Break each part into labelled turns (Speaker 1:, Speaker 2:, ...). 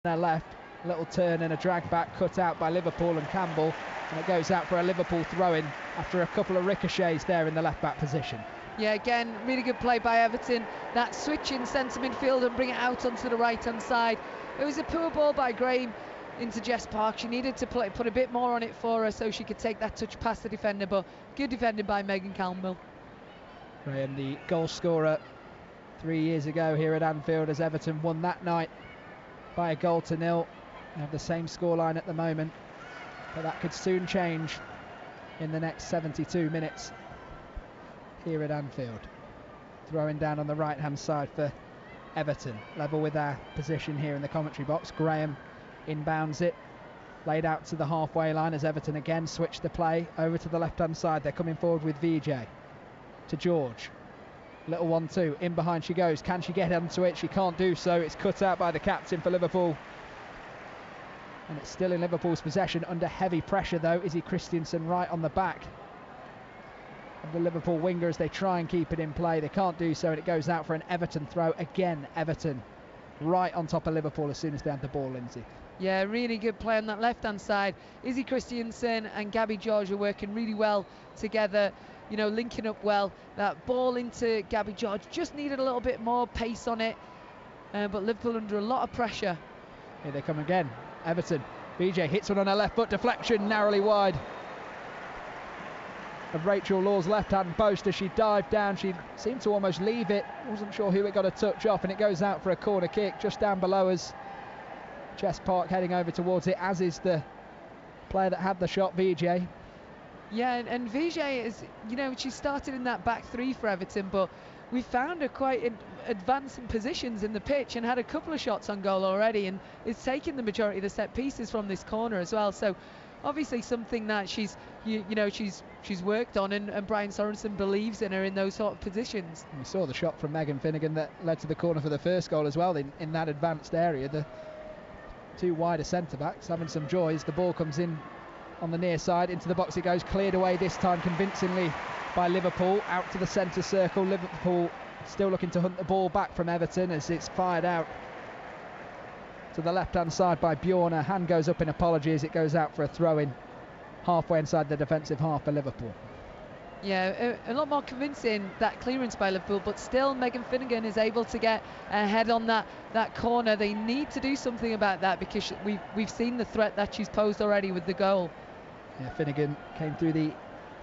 Speaker 1: their left, a little turn and a drag back cut out by Liverpool and Campbell, and it goes out for a Liverpool throw-in after a couple of ricochets there in the left back position.
Speaker 2: Yeah, again, really good play by Everton. That switch in centre midfield and bring it out onto the right-hand side. It was a poor ball by Graham into Jess Park. She needed to put a bit more on it for her so she could take that touch past the defender, but good defending by Megan Campbell.
Speaker 1: Graham, the goal scorer 3 years ago here at Anfield, as Everton won that night by a 0-0. They have the same scoreline at the moment, but that could soon change in the next 72 minutes here at Anfield. Throwing down on the right hand side for Everton, level with our position here in the commentary box. Graham inbounds it, laid out to the halfway line as Everton again switch the play over to the left hand side. They're coming forward with VJ to George. Little 1-2, in behind she goes. Can she get onto it? She can't do so. It's cut out by the captain for Liverpool, and it's still in Liverpool's possession under heavy pressure though. Izzy Christiansen right on the back of the Liverpool winger as they try and keep it in play. They can't do so, and it goes out for an Everton throw. Again, Everton right on top of Liverpool as soon as they had the ball, Lindsay.
Speaker 2: Yeah, really good play on that left-hand side. Izzy Christiansen and Gabby George are working really well together, you know, linking up well. That ball into Gabby George just needed a little bit more pace on it, but Liverpool under a lot of pressure.
Speaker 1: Here they come again, Everton. VJ hits one on her left foot, deflection narrowly wide of Rachel Law's left-hand post as she dived down. She seemed to almost leave it, wasn't sure who it got a touch off, and it goes out for a corner kick just down below us. Jess Park heading over towards it, as is the player that had the shot, VJ.
Speaker 2: Yeah, and VJ is, you know, she started in that back three for Everton, but we found her quite advancing positions in the pitch and had a couple of shots on goal already, and is taking the majority of the set pieces from this corner as well. So obviously something that she's worked on, and Brian Sorensen believes in her in those sort of positions.
Speaker 1: We saw the shot from Megan Finnegan that led to the corner for the first goal as well in that advanced area. The two wider centre backs having some joys. The ball comes in on the near side, into the box it goes, cleared away this time convincingly by Liverpool, out to the centre circle. Liverpool still looking to hunt the ball back from Everton as it's fired out to the left hand side by Bjorn. Her hand goes up in apology as it goes out for a throw in halfway inside the defensive half for Liverpool.
Speaker 2: Yeah, a lot more convincing, that clearance by Liverpool, but still Megan Finnegan is able to get ahead on that corner. They need to do something about that because we've seen the threat that she's posed already with the goal.
Speaker 1: Yeah, Finnegan came through the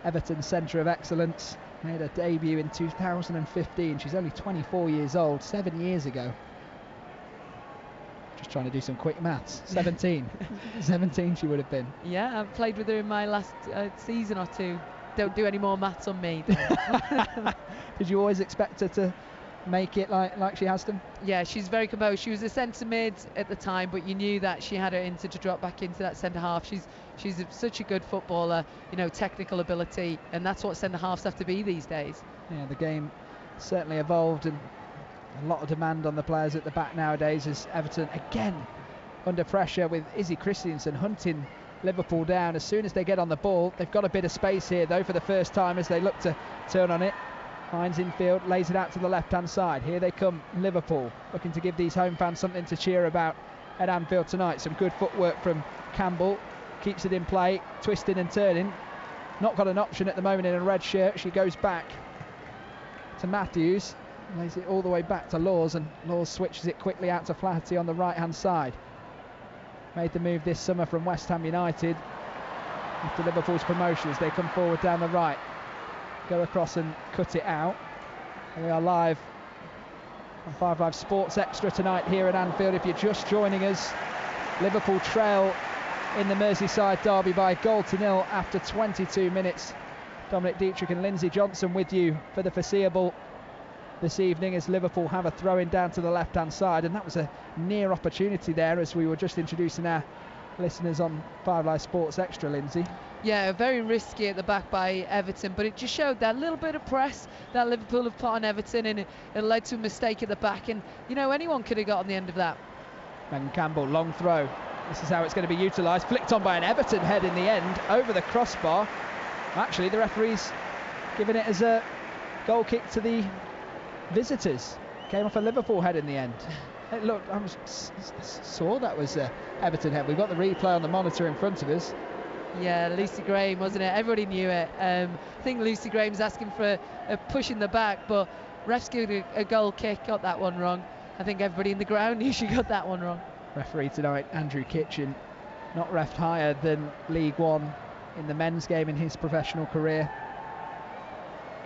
Speaker 1: Everton Centre of Excellence, made her debut in 2015. She's only 24 years old, 7 years ago. Just trying to do some quick maths. 17. 17 she would have been.
Speaker 2: Yeah, I've played with her in my last season or two. Don't do any more maths on me.
Speaker 1: Did you always expect her to make it like she has done?
Speaker 2: Yeah, she's very composed. She was a centre mid at the time, but you knew that she had her to drop back into that centre half. She's such a good footballer, you know, technical ability, and that's what centre halves have to be these days. Yeah,
Speaker 1: the game certainly evolved, and a lot of demand on the players at the back nowadays as Everton again under pressure with Izzy Christiansen hunting Liverpool down. As soon as they get on the ball, they've got a bit of space here though for the first time as they look to turn on it. Hines infield, lays it out to the left hand side. Here they come, Liverpool, looking to give these home fans something to cheer about at Anfield tonight. Some good footwork from Campbell, keeps it in play, twisting and turning. Not got an option at the moment in a red shirt. She goes back to Matthews, lays it all the way back to Laws, and Laws switches it quickly out to Flaherty on the right hand side. Made the move this summer from West Ham United after Liverpool's promotion as they come forward down the right, go across and cut it out. And we are live on 5 Live Sports Extra tonight here at Anfield. If you're just joining us, Liverpool trail in the Merseyside derby by 0-0 after 22 minutes. Dominic Dietrich and Lindsay Johnson with you for the foreseeable this evening as Liverpool have a throw in down to the left hand side, and that was a near opportunity there as we were just introducing our listeners on 5 Live Sports Extra, Lindsay.
Speaker 2: Yeah, very risky at the back by Everton, but it just showed that little bit of press that Liverpool have put on Everton, and it led to a mistake at the back, and you know, anyone could have got on the end of that.
Speaker 1: Megan Campbell, long throw. This is how it's going to be utilised, flicked on by an Everton head in the end over the crossbar. Actually the referee's given it as a goal kick to the visitors. came off a Liverpool head in the end. Look, saw that was Everton head. We've got the replay on the monitor in front of us.
Speaker 2: Yeah, Lucy Graham, wasn't it? Everybody knew it. I think Lucy Graham's asking for a push in the back, but refs gave a goal kick, got that one wrong. I think everybody in the ground knew she got that one wrong.
Speaker 1: Referee tonight, Andrew Kitchen, not refed higher than League One in the men's game in his professional career.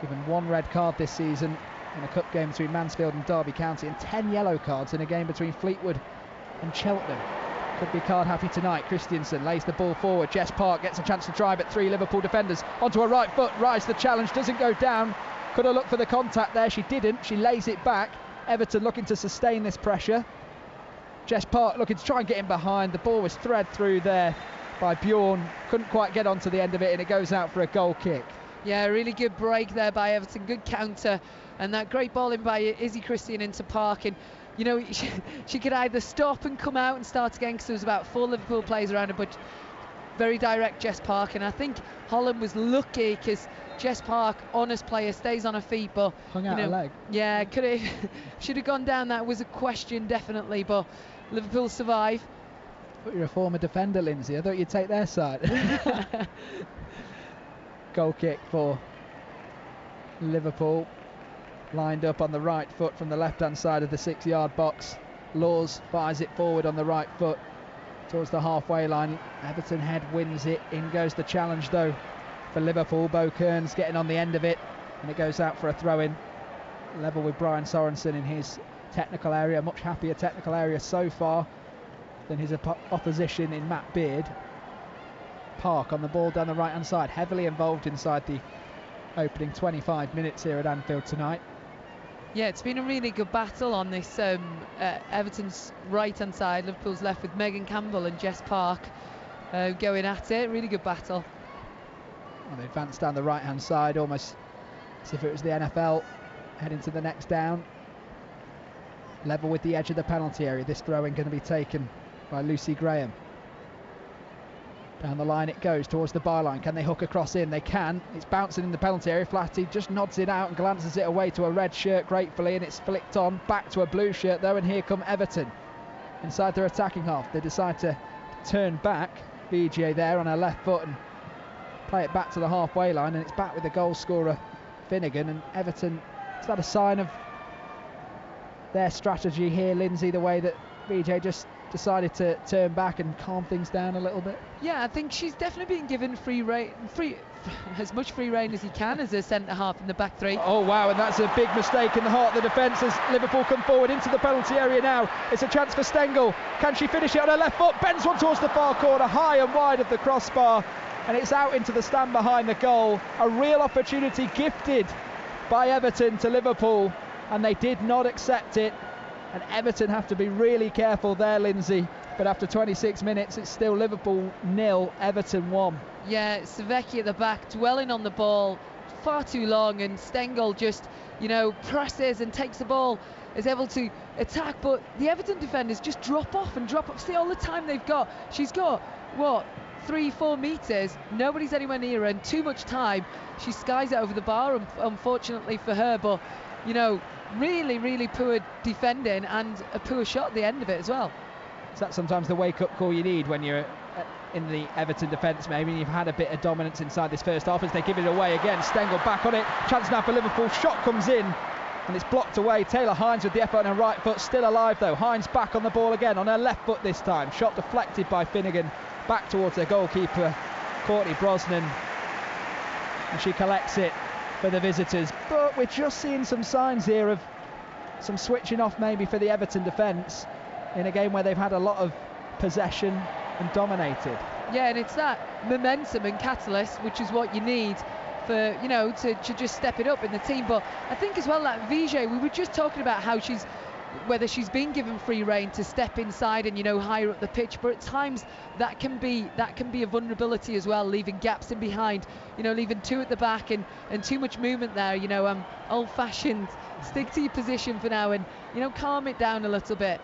Speaker 1: Given 1 red card this season in a cup game between Mansfield and Derby County, and 10 yellow cards in a game between Fleetwood and Cheltenham. Could be card happy tonight. Christiansen lays the ball forward. Jess Park gets a chance to drive at 3 Liverpool defenders. Onto her right foot, rise the challenge, doesn't go down. Could have looked for the contact there, she didn't. She lays it back. Everton looking to sustain this pressure. Jess Park looking to try and get in behind. The ball was thread through there by Bjorn. Couldn't quite get onto the end of it, and it goes out for a goal kick.
Speaker 2: Yeah, really good break there by Everton. Good counter, and that great ball in by Izzy Christian into Park. And you know, she could either stop and come out and start again, because there was about 4 Liverpool players around her, but very direct Jess Park. And I think Holland was lucky, because Jess Park, honest player, stays on her feet, but
Speaker 1: hung out her leg.
Speaker 2: Yeah, could have should have gone down. That was a question, definitely, but Liverpool survive.
Speaker 1: But you're a former defender, Lindsay. I thought you'd take their side. Goal kick for Liverpool. Lined up on the right foot from the left-hand side of the 6-yard box. Laws fires it forward on the right foot towards the halfway line. Everton head wins it. In goes the challenge, though, for Liverpool. Bo Kearns getting on the end of it, and it goes out for a throw-in. Level with Brian Sorensen in his technical area. Much happier technical area so far than his opposition in Matt Beard. Park on the ball down the right-hand side, heavily involved inside the opening 25 minutes here at Anfield tonight.
Speaker 2: Yeah, it's been a really good battle on this Everton's right-hand side. Liverpool's left with Megan Campbell and Jess Park going at it. Really good battle.
Speaker 1: Well, they advance down the right-hand side almost as if it was the NFL, heading to the next down. Level with the edge of the penalty area. This throw-in going to be taken by Lucy Graham. Down the line it goes towards the byline. Can they hook across in? They can. It's bouncing in the penalty area. Flatty just nods it out and glances it away to a red shirt gratefully, and it's flicked on back to a blue shirt though, and here come Everton inside their attacking half. They decide to turn back. VJ there on her left foot and play it back to the halfway line, and it's back with the goal scorer Finnegan. And Everton, is that a sign of their strategy here, Lindsay, the way that VJ just decided to turn back and calm things down a little bit?
Speaker 2: Yeah, I think she's definitely been given as much free rein as he can as a centre half in the back three.
Speaker 1: Oh wow, and that's a big mistake in the heart of the defence as Liverpool come forward into the penalty area now. It's a chance for Stengel. Can she finish it on her left foot? Bends one towards the far corner, high and wide of the crossbar, and it's out into the stand behind the goal. A real opportunity gifted by Everton to Liverpool, and they did not accept it. And Everton have to be really careful there, Lindsay. But after 26 minutes, it's still Liverpool 0, Everton 1.
Speaker 2: Yeah, Savecki at the back, dwelling on the ball far too long, and Stengel just, presses and takes the ball, is able to attack, but the Everton defenders just drop off. See all the time they've got. She's got, 3-4 metres, nobody's anywhere near her, and too much time. She skies it over the bar, unfortunately for her, but, really, really poor defending and a poor shot at the end of it as well.
Speaker 1: Is that sometimes the wake-up call you need when you're in the Everton defence? Maybe you've had a bit of dominance inside this first half as they give it away again. Stengel back on it, chance now for Liverpool, shot comes in and it's blocked away. Taylor Hines with the effort on her right foot, still alive though. Hines back on the ball again, on her left foot this time. Shot deflected by Finnegan, back towards their goalkeeper Courtney Brosnan, and she collects it for the visitors. But we're just seeing some signs here of some switching off maybe for the Everton defence in a game where they've had a lot of possession and dominated.
Speaker 2: Yeah, and it's that momentum and catalyst which is what you need for, to just step it up in the team. But I think as well that Vijay, we were just talking about how whether she's been given free rein to step inside and higher up the pitch, but at times that can be a vulnerability as well, leaving gaps in behind, leaving 2 at the back and too much movement there. Old-fashioned, stick to your position for now and calm it down a little bit.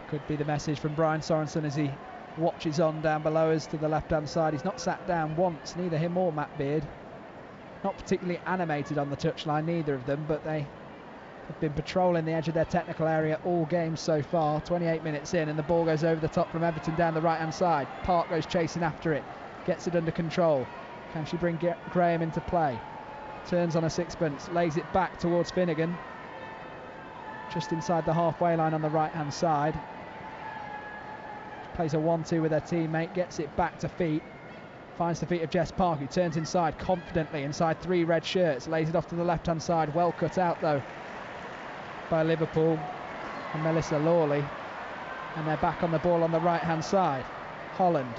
Speaker 1: Could be the message from Brian Sorensen as he watches on down below us to the left-hand side. He's not sat down once, neither him or Matt Beard. Not particularly animated on the touchline, neither of them, but they have been patrolling the edge of their technical area all game so far. 28 minutes in, and the ball goes over the top from Everton down the right hand side. Park goes chasing after it, gets it under control. Can she bring Graham into play? Turns on a sixpence, lays it back towards Finnegan, just inside the halfway line on the right hand side. Plays a 1-2 with her teammate, gets it back to feet, finds the feet of Jess Park, who turns inside confidently inside 3 red shirts, lays it off to the left hand side, well cut out though by Liverpool and Melissa Lawley, and they're back on the ball on the right hand side. Holland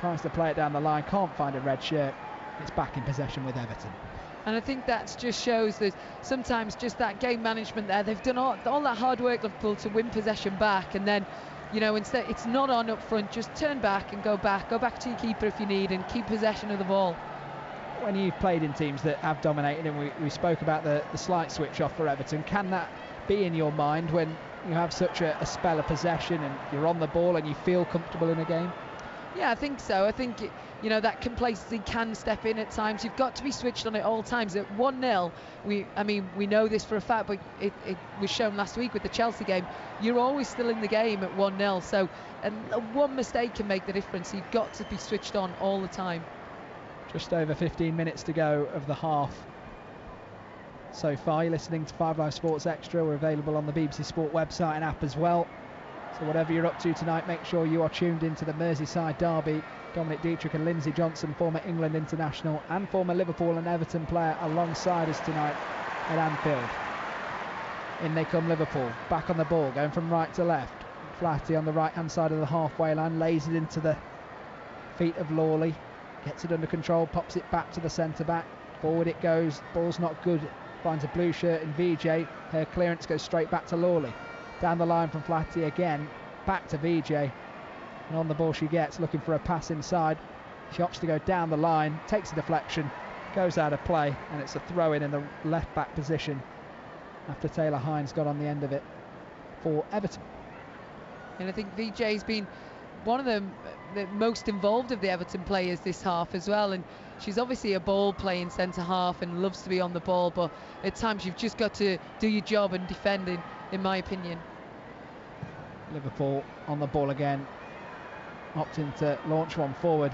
Speaker 1: tries to play it down the line, can't find a red shirt. It's back in possession with Everton. And
Speaker 2: I think that just shows that sometimes just that game management there, they've done all that hard work, Liverpool, to win possession back, and then, you know, instead it's not on up front, just turn back and go back to your keeper if you need, and keep possession of the ball.
Speaker 1: When you've played in teams that have dominated, and we spoke about the slight switch off for Everton, can that be in your mind when you have such a spell of possession and you're on the ball and you feel comfortable in a game?
Speaker 2: Yeah, I think so. I think, you know, that complacency can step in at times. You've got to be switched on at all times. At 1-0, we know this for a fact, but it was shown last week with the Chelsea game. You're always still in the game at 1-0. So, and one mistake can make the difference. You've got to be switched on all the time.
Speaker 1: Just over 15 minutes to go of the half. So far, you're listening to 5 Live Sports Extra. We're available on the BBC Sport website and app as well. So whatever you're up to tonight, make sure you are tuned into the Merseyside derby. Dominic Dietrich and Lindsay Johnson, former England international and former Liverpool and Everton player, alongside us tonight at Anfield. In they come Liverpool, back on the ball, going from right to left. Flaherty on the right hand side of the halfway line, lays it into the feet of Lawley, gets it under control, pops it back to the centre back. Forward it goes, ball's not good, finds a blue shirt in VJ. Her clearance goes straight back to Lawley. Down the line from Flaherty again, back to VJ, and on the ball she gets, looking for a pass inside. She opts to go down the line, takes a deflection, goes out of play, and it's a throw in the left back position after Taylor Hines got on the end of it for Everton.
Speaker 2: And I think VJ's been one of the most involved of the Everton players this half as well, and she's obviously a ball playing centre half and loves to be on the ball, but at times you've just got to do your job and defend, in my opinion.
Speaker 1: Liverpool on the ball again, opting to launch one forward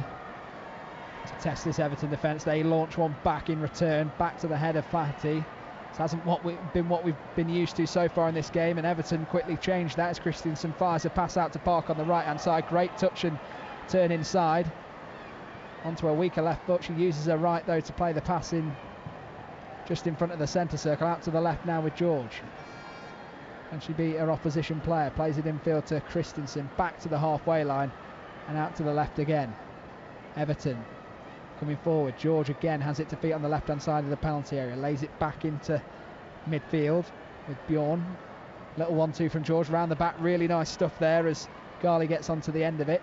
Speaker 1: to test this Everton defence. They launch one back in return, back to the head of Flaherty. This hasn't been what we've been used to so far in this game, and Everton quickly changed that as Christensen fires a pass out to Park on the right hand side. Great touch and turn inside onto a weaker left foot. She uses her right though to play the pass in just in front of the centre circle, out to the left now with George. And she beat her opposition player, plays it infield to Christensen, back to the halfway line and out to the left again. Everton coming forward, George again has it to feet on the left hand side of the penalty area, lays it back into midfield with Bjorn. Little 1-2 from George round the back, really nice stuff there as Garley gets onto the end of it,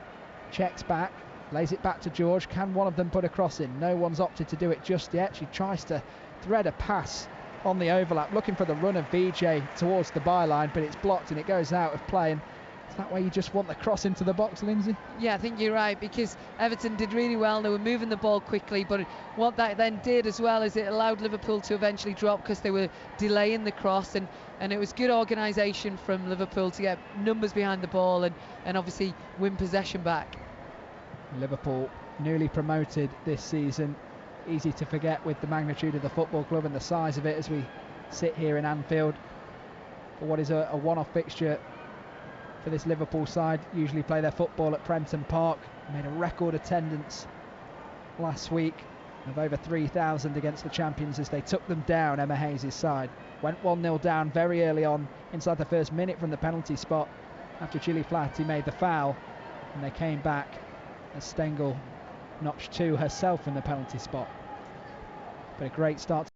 Speaker 1: checks back, lays it back to George. Can one of them put a cross in? No one's opted to do it just yet. She tries to thread a pass on the overlap, looking for the run of VJ towards the byline, but it's blocked and it goes out of play. And is that why you just want the cross into the box, Lindsay?
Speaker 2: Yeah, I think you're right, because Everton did really well. They were moving the ball quickly, but what that then did as well is it allowed Liverpool to eventually drop because they were delaying the cross, and it was good organisation from Liverpool to get numbers behind the ball and obviously win possession back.
Speaker 1: Liverpool newly promoted this season. Easy to forget with the magnitude of the football club and the size of it as we sit here in Anfield for what is a one-off fixture for this Liverpool side. Usually play their football at Prenton Park. Made a record attendance last week of over 3,000 against the champions as they took them down, Emma Hayes' side. Went 1-0 down very early on inside the first minute from the penalty spot after Gilly Flaherty made the foul, and they came back as Stengel notched 2 herself in the penalty spot. But a great start.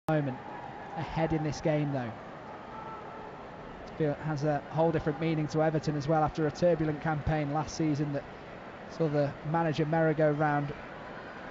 Speaker 1: Moment ahead in this game though. It has a whole different meaning to Everton as well after a turbulent campaign last season that saw the manager merry-go-round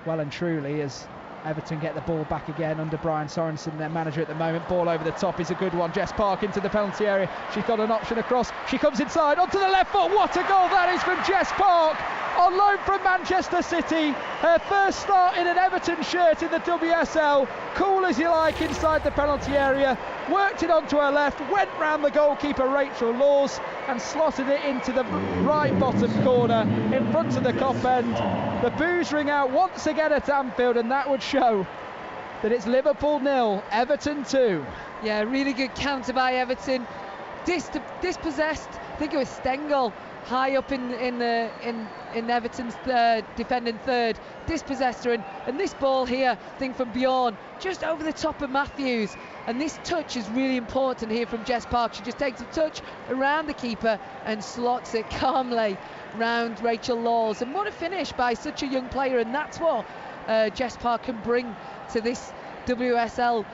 Speaker 1: well and truly as Everton get the ball back again under Brian Sorensen, their manager at the moment. Ball over the top is a good one. Jess Park into the penalty area. She's got an option across. She comes inside onto the left foot. What a goal that is from Jess Park, on loan from Manchester City. Her first start in an Everton shirt in the WSL. Cool as you like inside the penalty area. Worked it onto her left, went round the goalkeeper Rachel Laws and slotted it into the right bottom corner in front of the Kop end. The boos ring out once again at Anfield, and that would show that it's Liverpool 0, Everton 2.
Speaker 2: Yeah, really good counter by Everton. Dispossessed, I think it was Stengel high up in Everton's defending third, dispossessed her, and this ball here, I think from Bjorn, just over the top of Matthews, and this touch is really important here from Jess Park. She just takes a touch around the keeper and slots it calmly round Rachel Laws, and what a finish by such a young player, and that's what Jess Park can bring to this WSL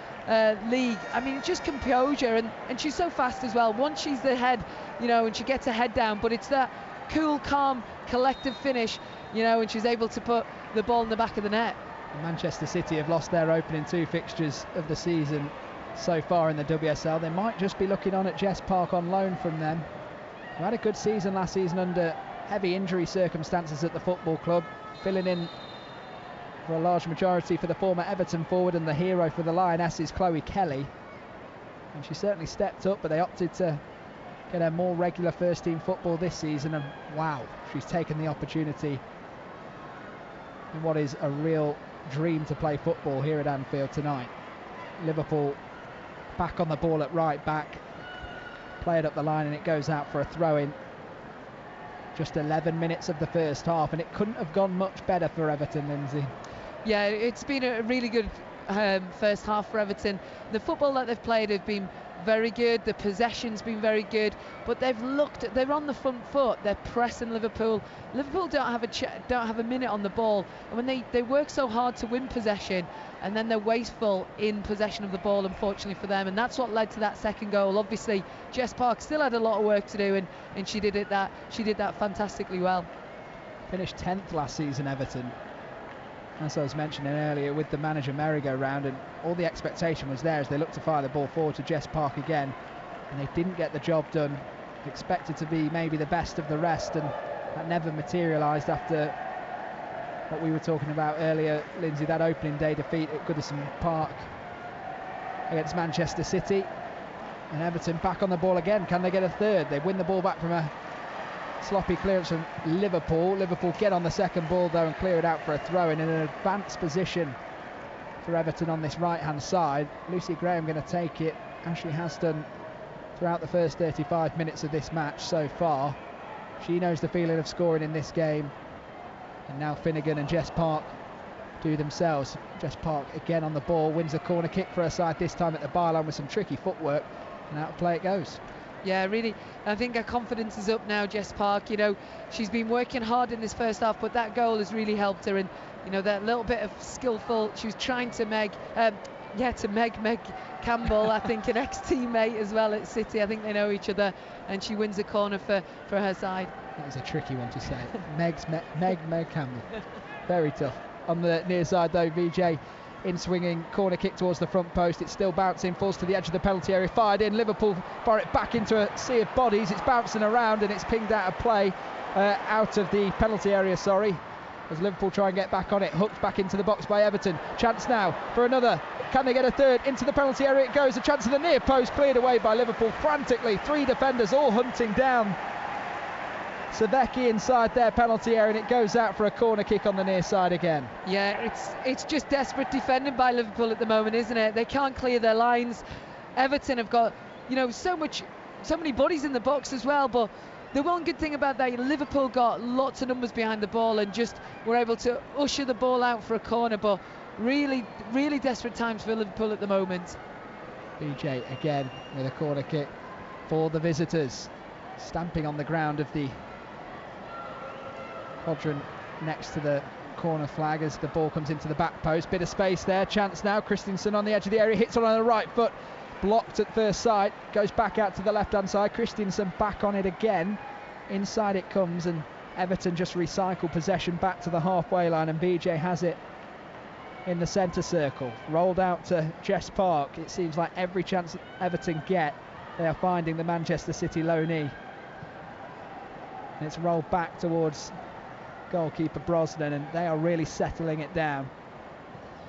Speaker 2: league. I mean, just composure, and she's so fast as well. Once she's the head, and she gets her head down, but it's that cool, calm, collective finish, and she's able to put the ball in the back of the net.
Speaker 1: Manchester City have lost their opening 2 fixtures of the season so far in the WSL. They might just be looking on at Jess Park on loan from them, who had a good season last season under heavy injury circumstances at the football club, filling in for a large majority for the former Everton forward and the hero for the Lionesses, Chloe Kelly. And she certainly stepped up, but they opted to get her more regular first team football this season, and wow, she's taken the opportunity in what is a real dream to play football here at Anfield tonight. Liverpool back on the ball at right back, play it up the line, and it goes out for a throw-in. Just 11 minutes of the first half, and it couldn't have gone much better for Everton, Lindsay.
Speaker 2: Yeah, it's been a really good first half for Everton. The football that they've played have been very good, the possession's been very good, but they're on the front foot, they're pressing Liverpool. Liverpool don't have a minute on the ball, and when they work so hard to win possession, and then they're wasteful in possession of the ball, unfortunately for them, and that's what led to that second goal. Obviously Jess Park still had a lot of work to do, and she did that fantastically well.
Speaker 1: Finished 10th last season, Everton, as I was mentioning earlier, with the manager merry-go-round, and all the expectation was there as they looked to fire the ball forward to Jess Park again, and they didn't get the job done. Expected to be maybe the best of the rest, and that never materialised after what we were talking about earlier, Lindsay, that opening day defeat at Goodison Park against Manchester City. And Everton back on the ball again. Can they get a third? They win the ball back from a sloppy clearance from Liverpool. Liverpool get on the second ball though and clear it out for a throw-in in an advanced position for Everton on this right-hand side. Lucy Graham going to take it, as she has done throughout the first 35 minutes of this match so far. She knows the feeling of scoring in this game, and now Finnegan and Jess Park do themselves. Jess Park again on the ball, wins a corner kick for her side, this time at the byline with some tricky footwork, and out of play it goes.
Speaker 2: Yeah, really, I think her confidence is up now, Jess Park. She's been working hard in this first half, but that goal has really helped her, and that little bit of skillful, she was trying to Meg Campbell, I think an ex-teammate as well at City. I think they know each other, and she wins a corner for her side.
Speaker 1: That was a tricky one to say. Meg Campbell. Very tough. On the near side though, VJ in swinging, corner kick towards the front post. It's still bouncing, falls to the edge of the penalty area, fired in. Liverpool fire it back into a sea of bodies. It's bouncing around and it's pinged out of play, out of the penalty area, as Liverpool try and get back on it. Hooked back into the box by Everton. Chance now for another. Can they get a third? Into the penalty area it goes. A chance of the near post, cleared away by Liverpool frantically. 3 defenders all hunting down Savecki inside their penalty area, and it goes out for a corner kick on the near side again. Yeah,
Speaker 2: it's just desperate defending by Liverpool at the moment, isn't it? They can't clear their lines. Everton have got so many bodies in the box as well, but the one good thing about that, Liverpool got lots of numbers behind the ball and just were able to usher the ball out for a corner, but really, really desperate times for Liverpool at the moment.
Speaker 1: BJ again with a corner kick for the visitors, stamping on the ground of the quadrant next to the corner flag as the ball comes into the back post. Bit of space there, chance now. Christensen on the edge of the area, hits on the right foot, blocked at first sight, goes back out to the left hand side. Christensen back on it again, inside it comes, and Everton just recycle possession back to the halfway line, and BJ has it in the centre circle, rolled out to Jess Park. It seems like every chance Everton get, they are finding the Manchester City loanee. And it's rolled back towards goalkeeper Brosnan, and they are really settling it down.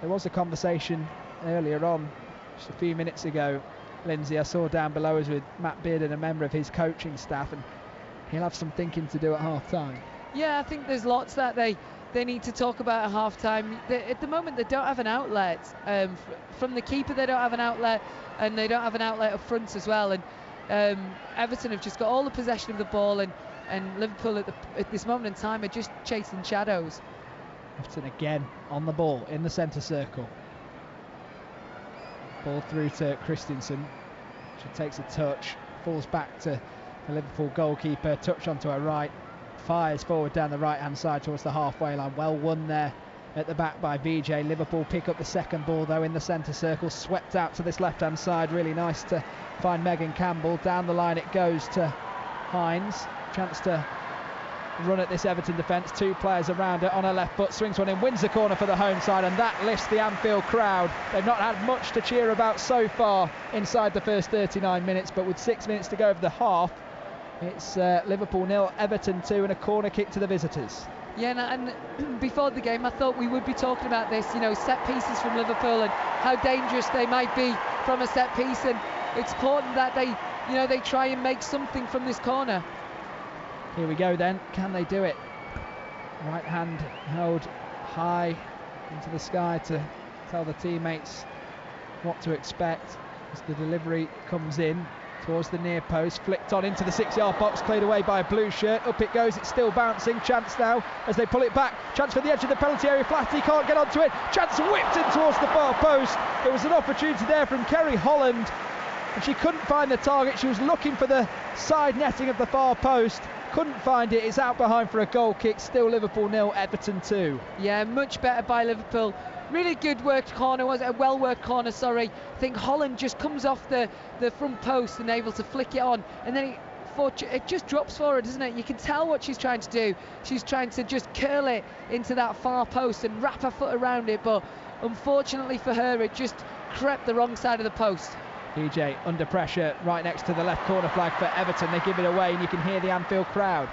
Speaker 1: There was a conversation earlier on, just a few minutes ago, Lindsay, I saw down below us with Matt Beard and a member of his coaching staff, and he'll have some thinking to do at half time.
Speaker 2: Yeah, I think there's lots that they need to talk about at half time. At the moment they don't have an outlet. From the keeper they don't have an outlet, and they don't have an outlet up front as well. And Everton have just got all the possession of the ball, and Liverpool at this moment in time are just chasing shadows.
Speaker 1: Everton again on the ball in the centre circle. Ball through to Christensen. She takes a touch, falls back to the Liverpool goalkeeper, touch onto her right, fires forward down the right hand side towards the halfway line. Well won there at the back by VJ. Liverpool pick up the second ball though in the centre circle, swept out to this left hand side. Really nice to find Megan Campbell. Down the line it goes to Hines. Chance to run at this Everton defence. Two players around her on her left foot, swings one in, wins the corner for the home side, and that lifts the Anfield crowd. They've not had much to cheer about so far inside the first 39 minutes, but with 6 minutes to go of the half, it's Liverpool 0, Everton 2, and a corner kick to the visitors.
Speaker 2: Yeah, and before the game I thought we would be talking about this, set pieces from Liverpool and how dangerous they might be from a set piece, and it's important that they try and make something from this corner.
Speaker 1: Here we go then, can they do it? Right hand held high into the sky to tell the teammates what to expect as the delivery comes in towards the near post, flicked on into the 6-yard box, cleared away by a blue shirt. Up it goes, it's still bouncing. Chance now as they pull it back. Chance for the edge of the penalty area. Flaherty can't get onto it. Chance whipped in towards the far post. There was an opportunity there from Kerry Holland, and she couldn't find the target. She was looking for the side netting of the far post. Couldn't find it. It's out behind for a goal kick. Still Liverpool 0, Everton 2.
Speaker 2: Yeah, much better by Liverpool. Really good worked corner, was it? A well worked corner, sorry. I think Holland just comes off the front post and able to flick it on, and then it just drops for her, doesn't it? You can tell what she's trying to do. She's trying to just curl it into that far post and wrap her foot around it, but unfortunately for her it just crept the wrong side of the post.
Speaker 1: DJ under pressure right next to the left corner flag for Everton. They give it away, and you can hear the Anfield crowd.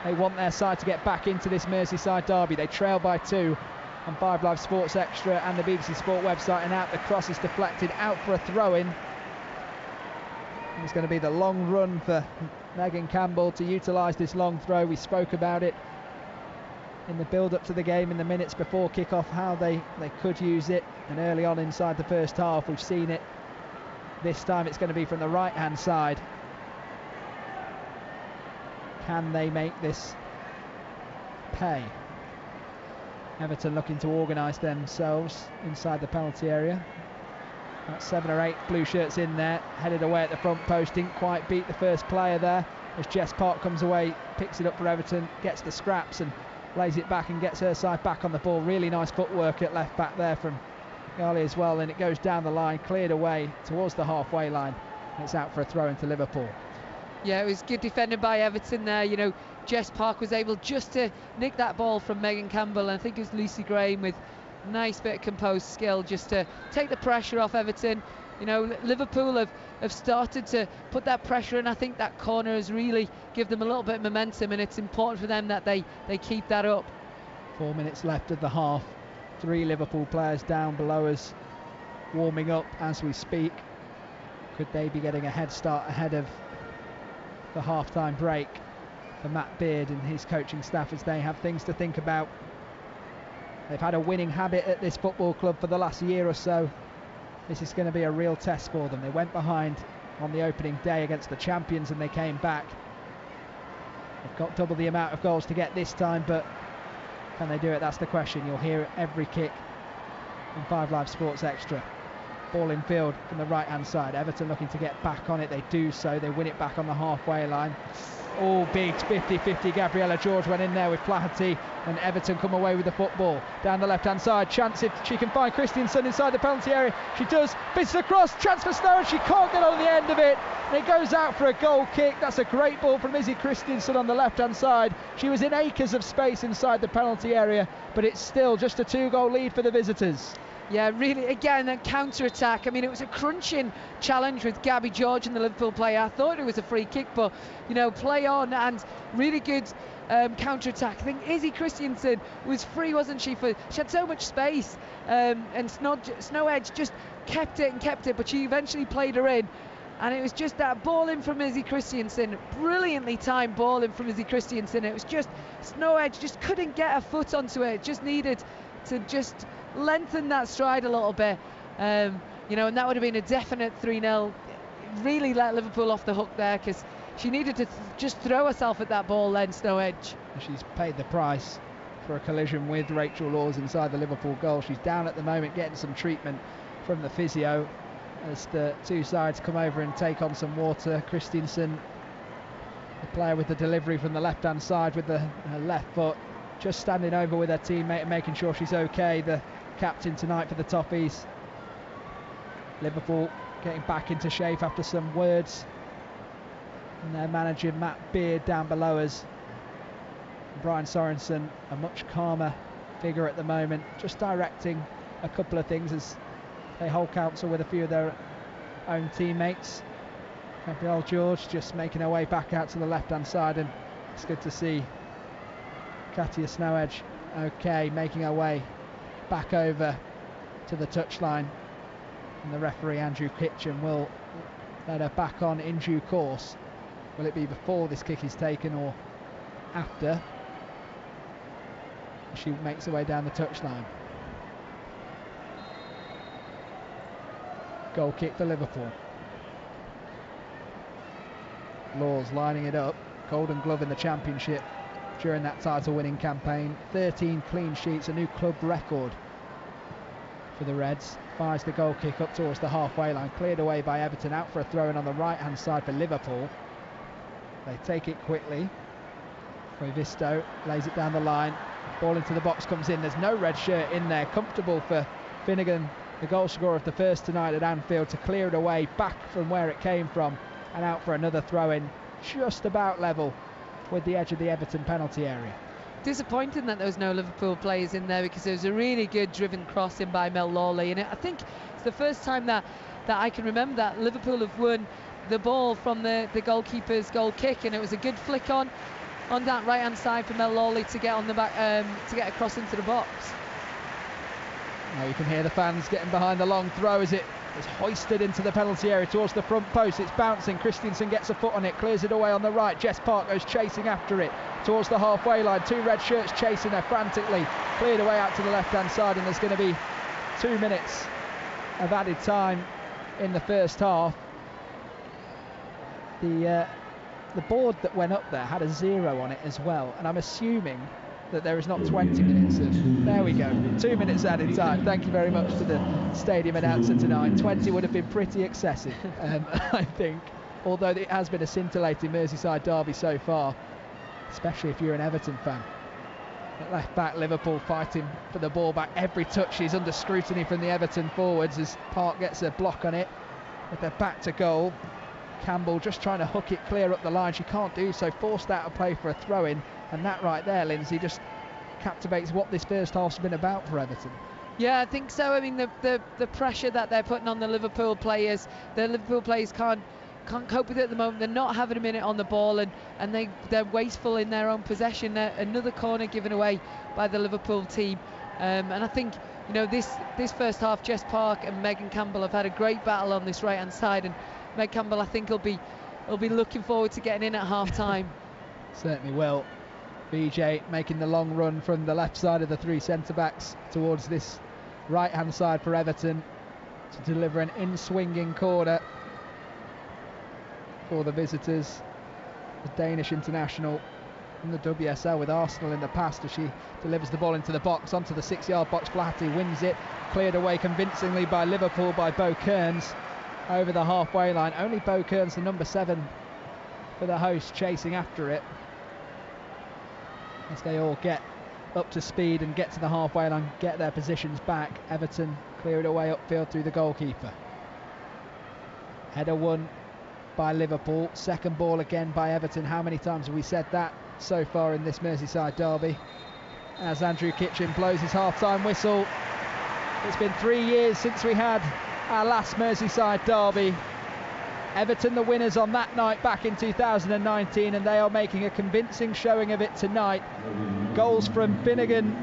Speaker 1: They want their side to get back into this Merseyside derby. They trail by 2 on 5 Live Sports Extra and the BBC Sport website, and out the cross is deflected, out for a throw-in. It's going to be the long run for Megan Campbell to utilise this long throw. We spoke about it in the build-up to the game in the minutes before kick-off, how they could use it, and early on inside the first half we've seen it. This time it's going to be from the right-hand side. Can they make this pay? Everton looking to organise themselves inside the penalty area. About 7 or 8 blue shirts in there, headed away at the front post. Didn't quite beat the first player there as Jess Park comes away, picks it up for Everton, gets the scraps and lays it back and gets her side back on the ball. Really nice footwork at left back there from Gali as well, and it goes down the line, cleared away towards the halfway line. It's out for a throw into Liverpool.
Speaker 2: Yeah, it was good defending by Everton there. Jess Park was able just to nick that ball from Megan Campbell, and I think it was Lucy Graham with a nice bit of composed skill just to take the pressure off Everton. Liverpool have started to put that pressure, and I think that corner has really given them a little bit of momentum, and it's important for them that they keep that up.
Speaker 1: 4 minutes left of the half. 3 Liverpool players down below us, warming up as we speak. Could they be getting a head start ahead of the half-time break for Matt Beard and his coaching staff, as they have things to think about? They've had a winning habit at this football club for the last year or so. This is going to be a real test for them. They went behind on the opening day against the champions and they came back. They've got double the amount of goals to get this time, but can they do it? That's the question. You'll hear it every kick on 5 Live Sports Extra. Ball in field from the right hand side. Everton looking to get back on it. They do so. They win it back on the halfway line. All big 50-50. Gabriella George went in there with Flaherty, and Everton come away with the football. Down the left hand side, chance if she can find Christiansen inside the penalty area. She does, fits across, chance for Snow, and she can't get on the end of it, and it goes out for a goal kick. That's a great ball from Izzy Christiansen on the left hand side. She was in acres of space inside the penalty area, but it's still just a 2-goal lead for the visitors.
Speaker 2: Yeah, really, again, a counter-attack. I mean, it was a crunching challenge with Gabby George and the Liverpool player. I thought it was a free kick, but, you know, play on and really good counter-attack. I think Izzy Christiansen was free, wasn't she? She had so much space, and Snow Edge just kept it, but she eventually played her in. And it was just that ball in from Izzy Christiansen, brilliantly timed ball in from Izzy Christiansen. It was just, Snow Edge just couldn't get a foot onto it, just needed to just lengthen that stride a little bit, you know, and that would have been a definite 3-0. Really let Liverpool off the hook there, because she needed to just throw herself at that ball then, Snow Edge.
Speaker 1: She's paid the price for a collision with Rachel Laws inside the Liverpool goal. She's down at the moment, getting some treatment from the physio as the two sides come over and take on some water. Christiansen, the player with the delivery from the left hand side with her left foot, just standing over with her teammate and making sure she's okay. The captain tonight for the Toffees. Liverpool getting back into shape after some words, and their manager Matt Beard down below us. Brian Sorensen, a much calmer figure at the moment, just directing a couple of things as they hold counsel with a few of their own teammates. Gabrielle George just making her way back out to the left hand side, and it's good to see Katia Snow Edge okay, making her way back over to the touchline, and the referee Andrew Kitchen will let her back on in due course. Will it be before this kick is taken or after? She makes her way down the touchline. Goal kick for Liverpool. Laws lining it up. Golden Glove in the Championship during that title-winning campaign. 13 clean sheets, a new club record for the Reds. Fires the goal kick up towards the halfway line, cleared away by Everton, out for a throw-in on the right-hand side for Liverpool. They take it quickly. Visto lays it down the line. Ball into the box comes in. There's no red shirt in there. Comfortable for Finnegan, the goal scorer of the first tonight at Anfield, to clear it away back from where it came from and out for another throw-in, just about level with the edge of the Everton penalty area.
Speaker 2: Disappointing that there was no Liverpool players in there, because there was a really good driven cross in by Mel Lawley, and I think it's the first time that I can remember that Liverpool have won the ball from the goalkeeper's goal kick, and it was a good flick on that right hand side for Mel Lawley to get on the back, to get across into the box.
Speaker 1: Now you can hear the fans getting behind the long throw as it is hoisted into the penalty area towards the front post. It's bouncing. Christiansen gets a foot on it, clears it away on the right. Jess Park goes chasing after it towards the halfway line. Two red shirts chasing her frantically. Cleared away out to the left hand side, and there's going to be 2 minutes of added time in the first half. The board that went up there had a 0 on it as well, and I'm assuming that there is not 20 minutes of, there we go, 2 minutes added time. Thank you very much to the stadium announcer tonight. 20 would have been pretty excessive, I think, although it has been a scintillating Merseyside derby so far, especially if you're an Everton fan. At left back, Liverpool fighting for the ball back. Every touch is under scrutiny from the Everton forwards as Park gets a block on it with their back to goal. Campbell just trying to hook it clear up the line. She can't do so, forced out of play for a throw-in, and that right there, Lindsay, just captivates what this first half's been about for Everton.
Speaker 2: Yeah, I think so. I mean, the pressure that they're putting on the Liverpool players can't cope with it at the moment. They're not having a minute on the ball, and they're wasteful in their own possession. Another corner given away by the Liverpool team, and I think, you know, this first half, Jess Park and Megan Campbell have had a great battle on this right hand side, and Meg Campbell, I think, will be looking forward to getting in at half time.
Speaker 1: Certainly will. VJ making the long run from the left side of the three centre backs towards this right hand side for Everton to deliver an in-swinging corner for the visitors. The Danish international in the WSL with Arsenal in the past, as she delivers the ball into the box, onto the 6-yard box. Flaherty wins it, cleared away convincingly by Liverpool, by Bo Kearns over the halfway line. Only Bo Kearns, the number 7 for the host, chasing after it as they all get up to speed and get to the halfway line, get their positions back. Everton clear it away upfield through the goalkeeper. Header won by Liverpool, second ball again by Everton. How many times have we said that so far in this Merseyside derby? As Andrew Kitchen blows his half-time whistle. It's been 3 years since we had our last Merseyside derby. Everton the winners on that night back in 2019, and they are making a convincing showing of it tonight. Goals from Finnegan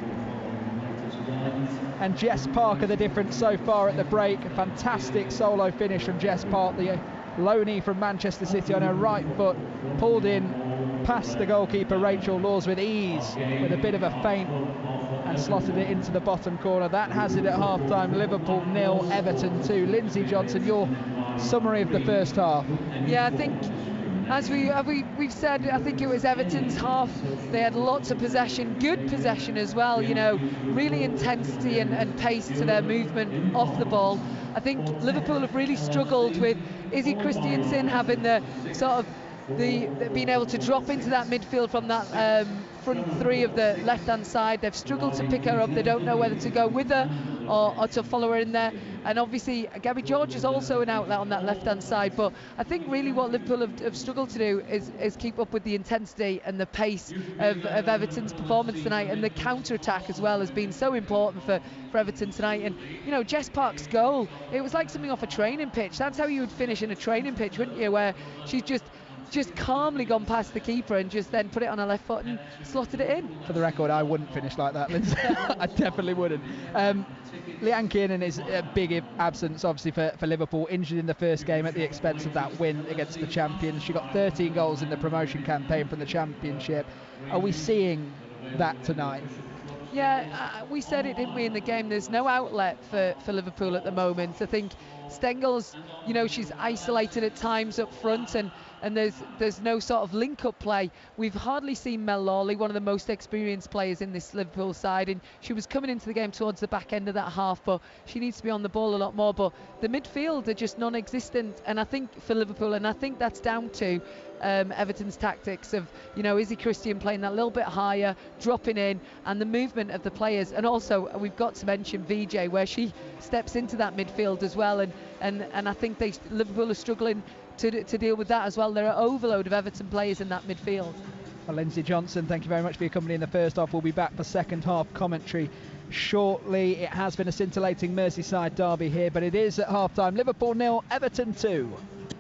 Speaker 1: and Jess Park are the difference so far at the break. A fantastic solo finish from Jess Park, the loanee from Manchester City, on her right foot, pulled in past the goalkeeper Rachel Laws with ease, with a bit of a feint, and slotted it into the bottom corner. That has it at half-time. Liverpool 0, Everton 2. Lindsay Johnson, your summary of the first half.
Speaker 2: Yeah, I think, as we've said, I think it was Everton's half. They had lots of possession, good possession as well, you know, really intensity and pace to their movement off the ball. I think Liverpool have really struggled with Izzy Christiansen having the sort of being able to drop into that midfield from that front three of the left-hand side. They've struggled to pick her up. They don't know whether to go with her or to follow her in there. And obviously Gabby George is also an outlet on that left-hand side, but I think really what Liverpool have struggled to do is keep up with the intensity and the pace of Everton's performance tonight, and the counter-attack as well has been so important for Everton tonight. And you know, Jess Park's goal, it was like something off a training pitch. That's how you would finish in a training pitch, wouldn't you, where she's just calmly gone past the keeper and just then put it on her left foot and slotted it in.
Speaker 1: For the record, I wouldn't finish like that, Lindsay. I definitely wouldn't. Leanne Kiernan is a big absence, obviously, for Liverpool, injured in the first game at the expense of that win against the champions. She got 13 goals in the promotion campaign from the Championship. Are we seeing that tonight?
Speaker 2: Yeah, we said it, didn't we, in the game? There's no outlet for Liverpool at the moment. I think Stengel's, you know, she's isolated at times up front, and there's no sort of link-up play. We've hardly seen Mel Lawley, one of the most experienced players in this Liverpool side, and she was coming into the game towards the back end of that half, but she needs to be on the ball a lot more. But the midfield are just non-existent, and I think for Liverpool, and I think that's down to Everton's tactics of, you know, Izzy Christian playing that little bit higher, dropping in, and the movement of the players. And also we've got to mention VJ, where she steps into that midfield as well, and I think Liverpool are struggling to deal with that as well. There are overload of Everton players in that midfield.
Speaker 1: Well, Lindsay Johnson, thank you very much for your company in the first half. We'll be back for second half commentary shortly. It has been a scintillating Merseyside derby here, but it is at half-time. Liverpool 0, Everton 2.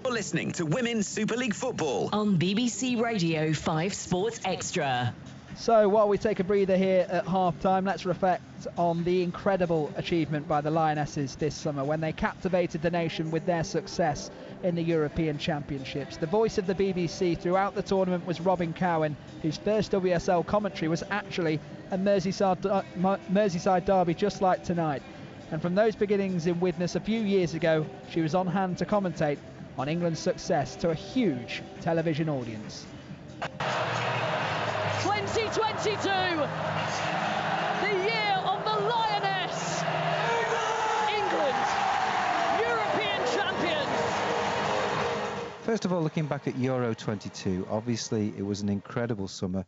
Speaker 3: You're listening to Women's Super League Football
Speaker 4: on BBC Radio 5 Sports Extra.
Speaker 1: So while we take a breather here at half-time, let's reflect on the incredible achievement by the Lionesses this summer when they captivated the nation with their success in the European Championships. The voice of the BBC throughout the tournament was Robin Cowan, whose first WSL commentary was actually a Merseyside derby just like tonight. And from those beginnings in Widnes a few years ago, she was on hand to commentate on England's success to a huge television audience.
Speaker 5: 2022, the year of the Lioness. England, European champions.
Speaker 6: First of all, looking back at Euro 22, obviously it was an incredible summer.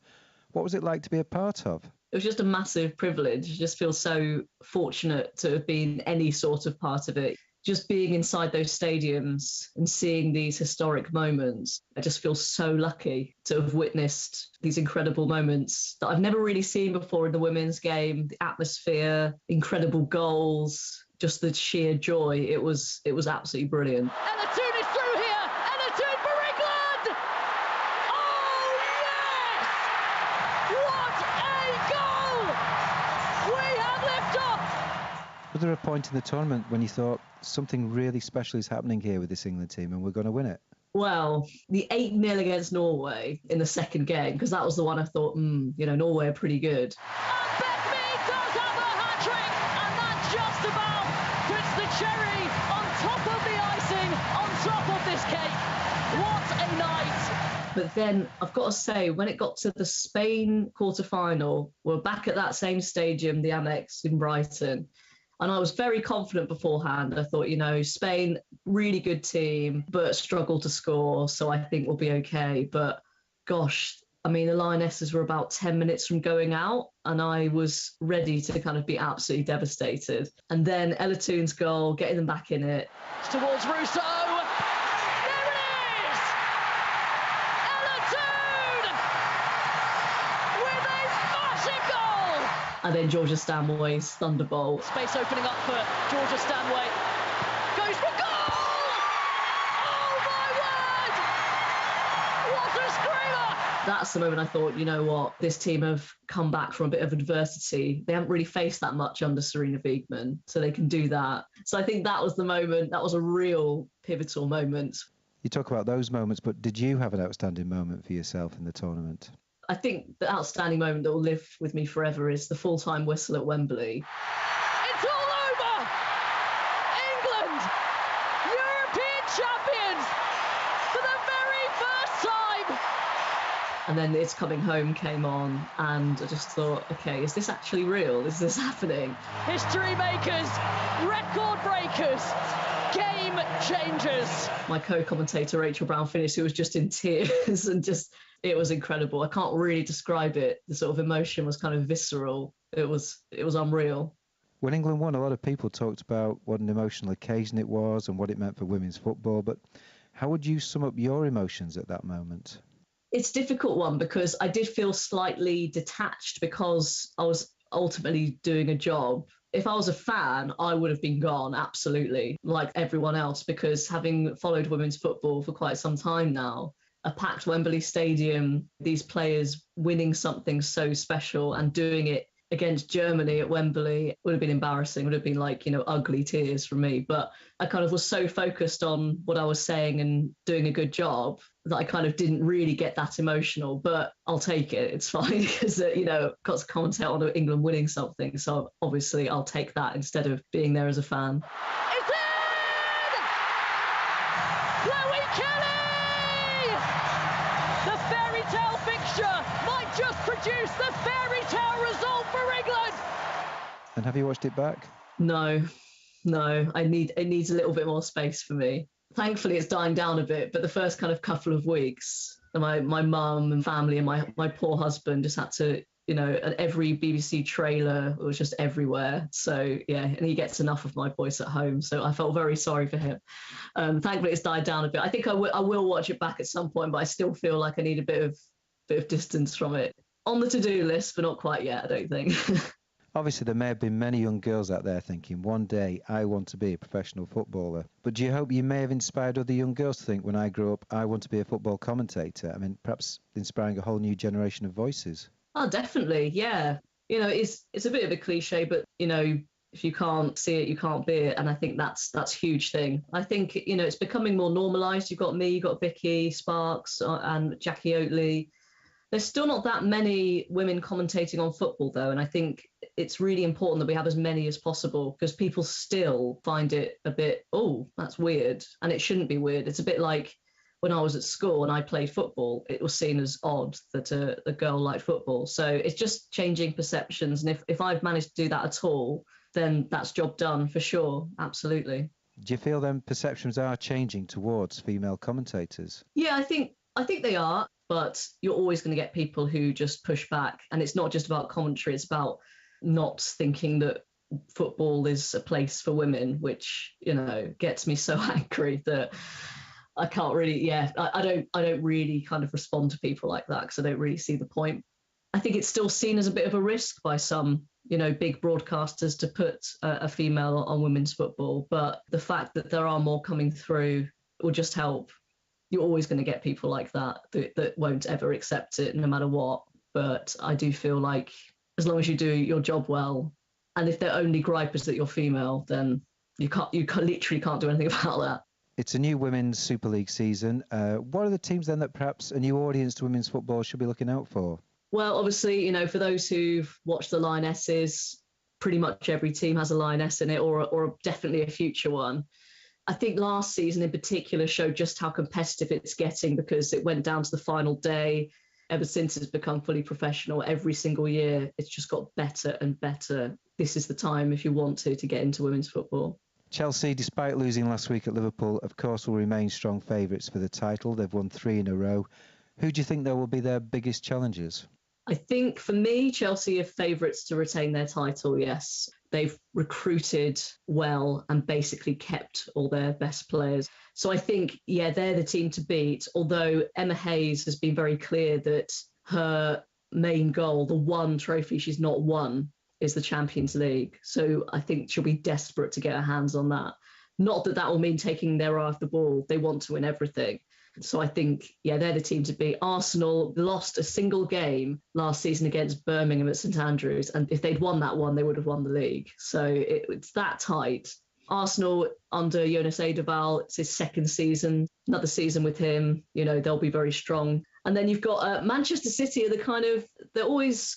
Speaker 6: What was it like to be a part of?
Speaker 7: It was just a massive privilege. I just feel so fortunate to have been any sort of part of it. Just being inside those stadiums and seeing these historic moments, I just feel so lucky to have witnessed these incredible moments that I've never really seen before in the women's game. The atmosphere, incredible goals, just the sheer joy. It was absolutely brilliant.
Speaker 5: Ella Toone is through here. Ella Toone for England. Oh yes! What a goal! We have liftoff.
Speaker 6: Was there a point in the tournament when you thought something really special is happening here with this England team and we're going to win it?
Speaker 7: Well, the 8-0 against Norway in the second game, because that was the one I thought, Norway are pretty good.
Speaker 5: And Bethany does have a hat-trick, and that just about puts the cherry on top of the icing, on top of this cake. What a night.
Speaker 7: But then I've got to say, when it got to the Spain quarter-final, we're back at that same stadium, the Amex in Brighton. And I was very confident beforehand. I thought, Spain, really good team, but struggled to score. So I think we'll be okay. But gosh, I mean, the Lionesses were about 10 minutes from going out, and I was ready to kind of be absolutely devastated. And then Ella Toon's goal, getting them back in it.
Speaker 5: It's towards Russo. There it is! Ella Toon with a smashing goal!
Speaker 7: And then Georgia Stanway's thunderbolt.
Speaker 5: Space opening up for Georgia Stanway. Goes for goal! Oh my word! What a screamer!
Speaker 7: That's the moment I thought, you know what, this team have come back from a bit of adversity. They haven't really faced that much under Serena Wiegman, so they can do that. So I think that was the moment, that was a real pivotal moment.
Speaker 6: You talk about those moments, but did you have an outstanding moment for yourself in the tournament?
Speaker 7: I think the outstanding moment that will live with me forever is the full-time whistle at Wembley.
Speaker 5: It's all over! England, European champions for the very first time!
Speaker 7: And then It's Coming Home came on, and I just thought, okay, is this actually real? Is this happening?
Speaker 5: History makers, record breakers, game changers.
Speaker 7: My co-commentator, Rachel Brown-Finnis, who was just in tears and just, it was incredible. I can't really describe it. The sort of emotion was kind of visceral. It was unreal.
Speaker 6: When England won, a lot of people talked about what an emotional occasion it was and what it meant for women's football, but how would you sum up your emotions at that moment?
Speaker 7: It's a difficult one because I did feel slightly detached because I was ultimately doing a job. If I was a fan, I would have been gone, absolutely, like everyone else, because having followed women's football for quite some time now, a packed Wembley Stadium, these players winning something so special and doing it against Germany at Wembley would have been embarrassing, would have been like, ugly tears for me. But I kind of was so focused on what I was saying and doing a good job that I kind of didn't really get that emotional, but I'll take it. It's fine because, got to commentate on England winning something. So obviously I'll take that instead of being there as a fan.
Speaker 5: It's in! Chloe Kelly! The fairy tale fixture might just produce the fairy tale result for England!
Speaker 6: And have you watched it back?
Speaker 7: No, it needs a little bit more space for me. Thankfully, it's dying down a bit, but the first kind of couple of weeks, my mum and family and my poor husband just had to, at every BBC trailer, it was just everywhere. So, yeah, and he gets enough of my voice at home. So I felt very sorry for him. Thankfully, it's died down a bit. I think I will watch it back at some point, but I still feel like I need a bit of distance from it. On the to-do list, but not quite yet, I don't think.
Speaker 6: Obviously, there may have been many young girls out there thinking, one day I want to be a professional footballer. But do you hope you may have inspired other young girls to think, when I grow up, I want to be a football commentator? I mean, perhaps inspiring a whole new generation of voices.
Speaker 7: Oh, definitely, yeah. It's a bit of a cliche, but, if you can't see it, you can't be it. And I think that's a huge thing. I think, it's becoming more normalised. You've got me, you've got Vicky Sparks and Jackie Oatley. There's still not that many women commentating on football, though, and I think it's really important that we have as many as possible because people still find it a bit, oh, that's weird, and it shouldn't be weird. It's a bit like when I was at school and I played football, it was seen as odd that a girl liked football. So it's just changing perceptions, and if I've managed to do that at all, then that's job done for sure, absolutely.
Speaker 6: Do you feel then perceptions are changing towards female commentators?
Speaker 7: Yeah, I think they are. But you're always going to get people who just push back. And it's not just about commentary, it's about not thinking that football is a place for women, which, gets me so angry that I can't really, I don't really kind of respond to people like that because I don't really see the point. I think it's still seen as a bit of a risk by some, big broadcasters to put a female on women's football. But the fact that there are more coming through will just help. You're always going to get people like that won't ever accept it no matter what. But I do feel like as long as you do your job well, and if their only gripe is that you're female, then you literally can't do anything about that.
Speaker 6: It's a new Women's Super League season. What are the teams then that perhaps a new audience to women's football should be looking out for?
Speaker 7: Well, obviously, for those who've watched the Lionesses, pretty much every team has a lioness in it or definitely a future one. I think last season in particular showed just how competitive it's getting, because it went down to the final day. Ever since it's become fully professional, every single year, it's just got better and better. This is the time, if you want to get into women's football.
Speaker 6: Chelsea, despite losing last week at Liverpool, of course will remain strong favourites for the title. They've won 3 in a row. Who do you think will be their biggest challengers?
Speaker 7: I think for me, Chelsea are favourites to retain their title, yes. They've recruited well and basically kept all their best players. So I think, they're the team to beat, although Emma Hayes has been very clear that her main goal, the one trophy she's not won, is the Champions League. So I think she'll be desperate to get her hands on that. Not that will mean taking their eye off the ball. They want to win everything. So I think, they're the team to beat. Arsenal lost a single game last season against Birmingham at St Andrews. And if they'd won that one, they would have won the league. So it's that tight. Arsenal under Lionesses, it's his second season, another season with him. They'll be very strong. And then you've got Manchester City they're always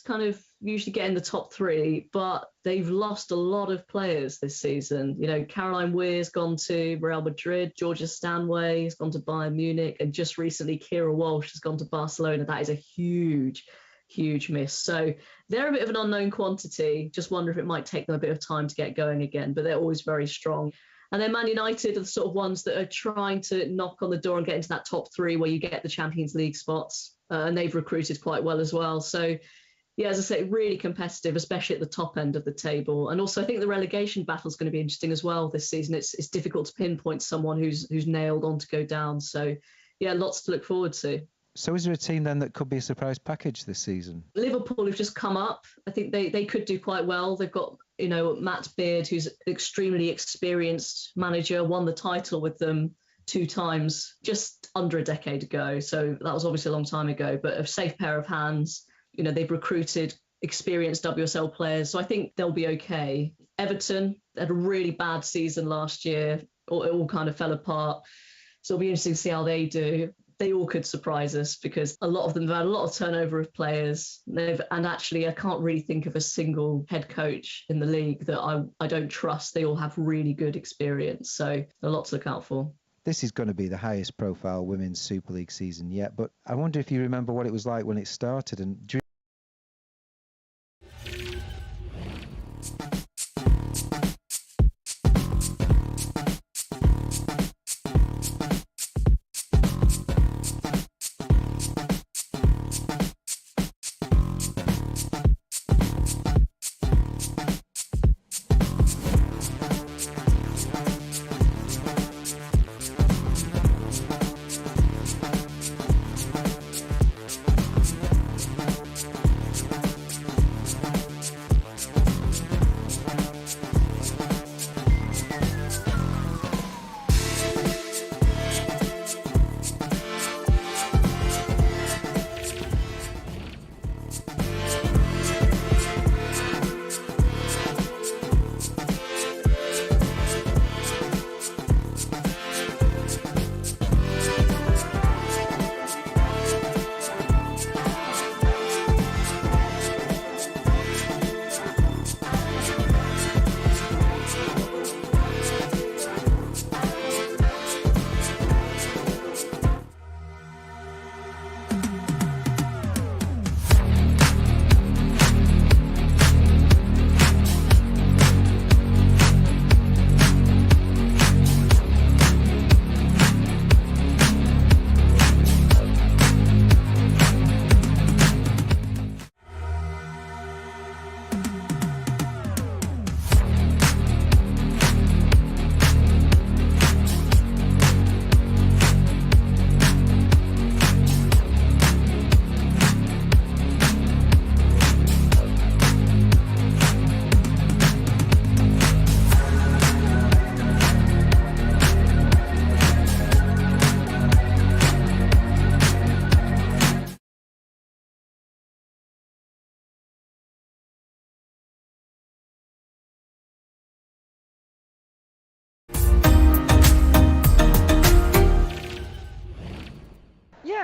Speaker 7: usually get in the top 3, but they've lost a lot of players this season. Caroline Weir's gone to Real Madrid, Georgia Stanway has gone to Bayern Munich, and just recently Kira Walsh has gone to Barcelona. That is a huge miss. So they're a bit of an unknown quantity. Just wonder if it might take them a bit of time to get going again, but they're always very strong. And then Man United are the sort of ones that are trying to knock on the door and get into that top 3 where you get the Champions League spots. And they've recruited quite well as well. So, as I say, really competitive, especially at the top end of the table. And also I think the relegation battle is going to be interesting as well this season. It's difficult to pinpoint someone who's nailed on to go down. So, lots to look forward to.
Speaker 6: So is there a team then that could be a surprise package this season?
Speaker 7: Liverpool have just come up. I think they could do quite well. They've got, Matt Beard, who's an extremely experienced manager, won the title with them 2 times just under a decade ago. So that was obviously a long time ago, but a safe pair of hands. They've recruited experienced WSL players. So I think they'll be okay. Everton had a really bad season last year. It all kind of fell apart. So it'll be interesting to see how they do. They all could surprise us because a lot of them have had a lot of turnover of players. And actually, I can't really think of a single head coach in the league that I don't trust. They all have really good experience. So a lot to look out for.
Speaker 6: This is going to be the highest profile Women's Super League season yet. But I wonder if you remember what it was like when it started. And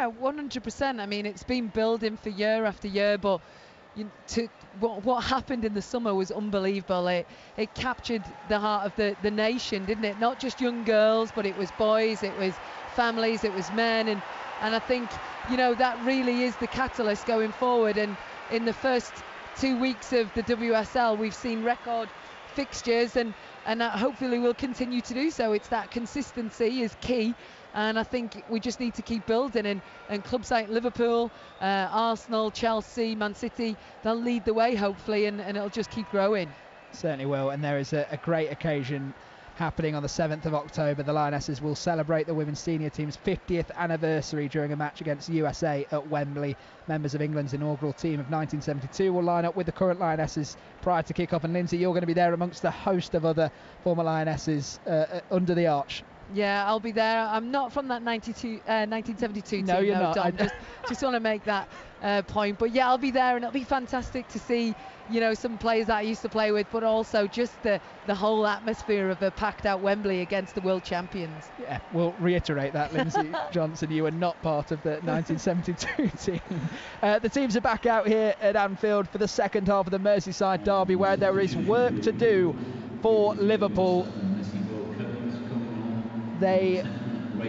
Speaker 2: Yeah, 100%. I mean, it's been building for year after year, but what happened in the summer was unbelievable. It captured the heart of the nation, didn't it? Not just young girls, but it was boys, it was families, it was men, and I think that really is the catalyst going forward. And in the first 2 weeks of the WSL, we've seen record fixtures, and hopefully we'll continue to do so. It's that consistency is key, and I think we just need to keep building, and clubs like Liverpool, Arsenal, Chelsea, Man City, they'll lead the way hopefully, and it'll just keep growing.
Speaker 1: Certainly will, and there is a great occasion happening on the 7th of October. The Lionesses will celebrate the women's senior team's 50th anniversary during a match against USA at Wembley. Members of England's inaugural team of 1972 will line up with the current Lionesses prior to kick-off. And Lindsay, you're going to be there amongst a host of other former Lionesses under the arch.
Speaker 2: Yeah, I'll be there. I'm not from that 1972 team.
Speaker 1: No, you're not.
Speaker 2: Dom. Just want to make that point. But yeah, I'll be there, and it'll be fantastic to see some players that I used to play with, but also just the whole atmosphere of a packed out Wembley against the world champions.
Speaker 1: Yeah, we'll reiterate that, Lindsay Johnson, you were not part of the 1972 team. The teams are back out here at Anfield for the second half of the Merseyside derby, where there is work to do for Liverpool. They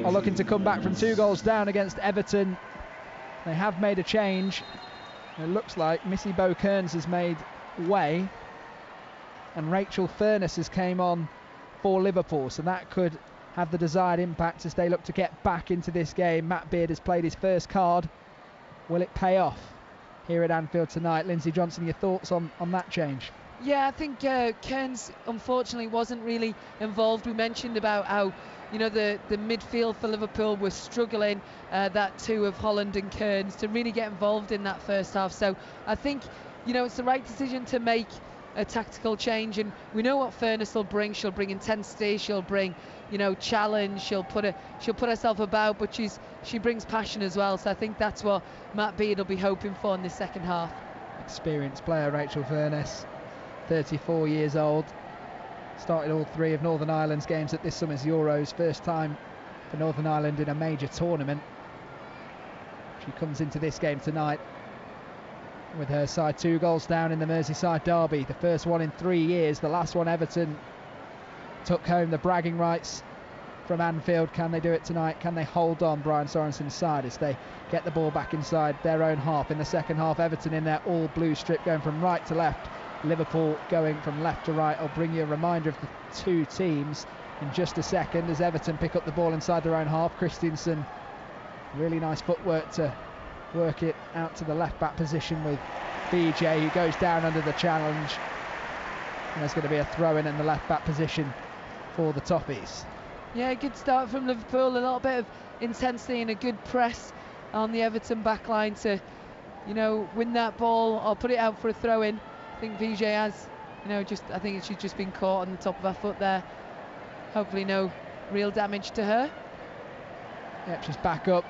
Speaker 1: are looking to come back from 2 goals down against Everton. They have made a change. It looks like Missy Bo-Kearns has made way, and Rachel Furness has came on for Liverpool, so that could have the desired impact as they look to get back into this game. Matt Beard has played his first card. Will it pay off here at Anfield tonight? Lindsay Johnson, your thoughts on that change?
Speaker 2: Yeah, I think Kearns unfortunately wasn't really involved. We mentioned about how the midfield for Liverpool was struggling, that two of Holland and Kearns, to really get involved in that first half. So I think it's the right decision to make a tactical change, and we know what Furness will bring. She'll bring intensity, she'll bring challenge, she'll put herself about, but she brings passion as well. So I think that's what Matt Beard will be hoping for in the second half.
Speaker 1: Experienced player Rachel Furness, 34 years old. Started all 3 of Northern Ireland's games at this summer's Euros. First time for Northern Ireland in a major tournament. She comes into this game tonight with her side 2 goals down in the Merseyside derby. The first one in 3 years. The last one Everton took home the bragging rights from Anfield. Can they do it tonight? Can they hold on Brian Sorensen's side as they get the ball back inside their own half? In the second half, Everton in their all blue strip going from right to left. Liverpool going from left to right. I'll bring you a reminder of the 2 teams in just a second as Everton pick up the ball inside their own half. Christensen, really nice footwork to work it out to the left back position with VJ, who goes down under the challenge, and there's going to be a throw in the left back position for the Toffees.
Speaker 2: Yeah, good start from Liverpool, a little bit of intensity and a good press on the Everton back line to win that ball or put it out for a throw in. I think VJ has, I think she's just been caught on the top of her foot there. Hopefully no real damage to her.
Speaker 1: Yeah, she's back up,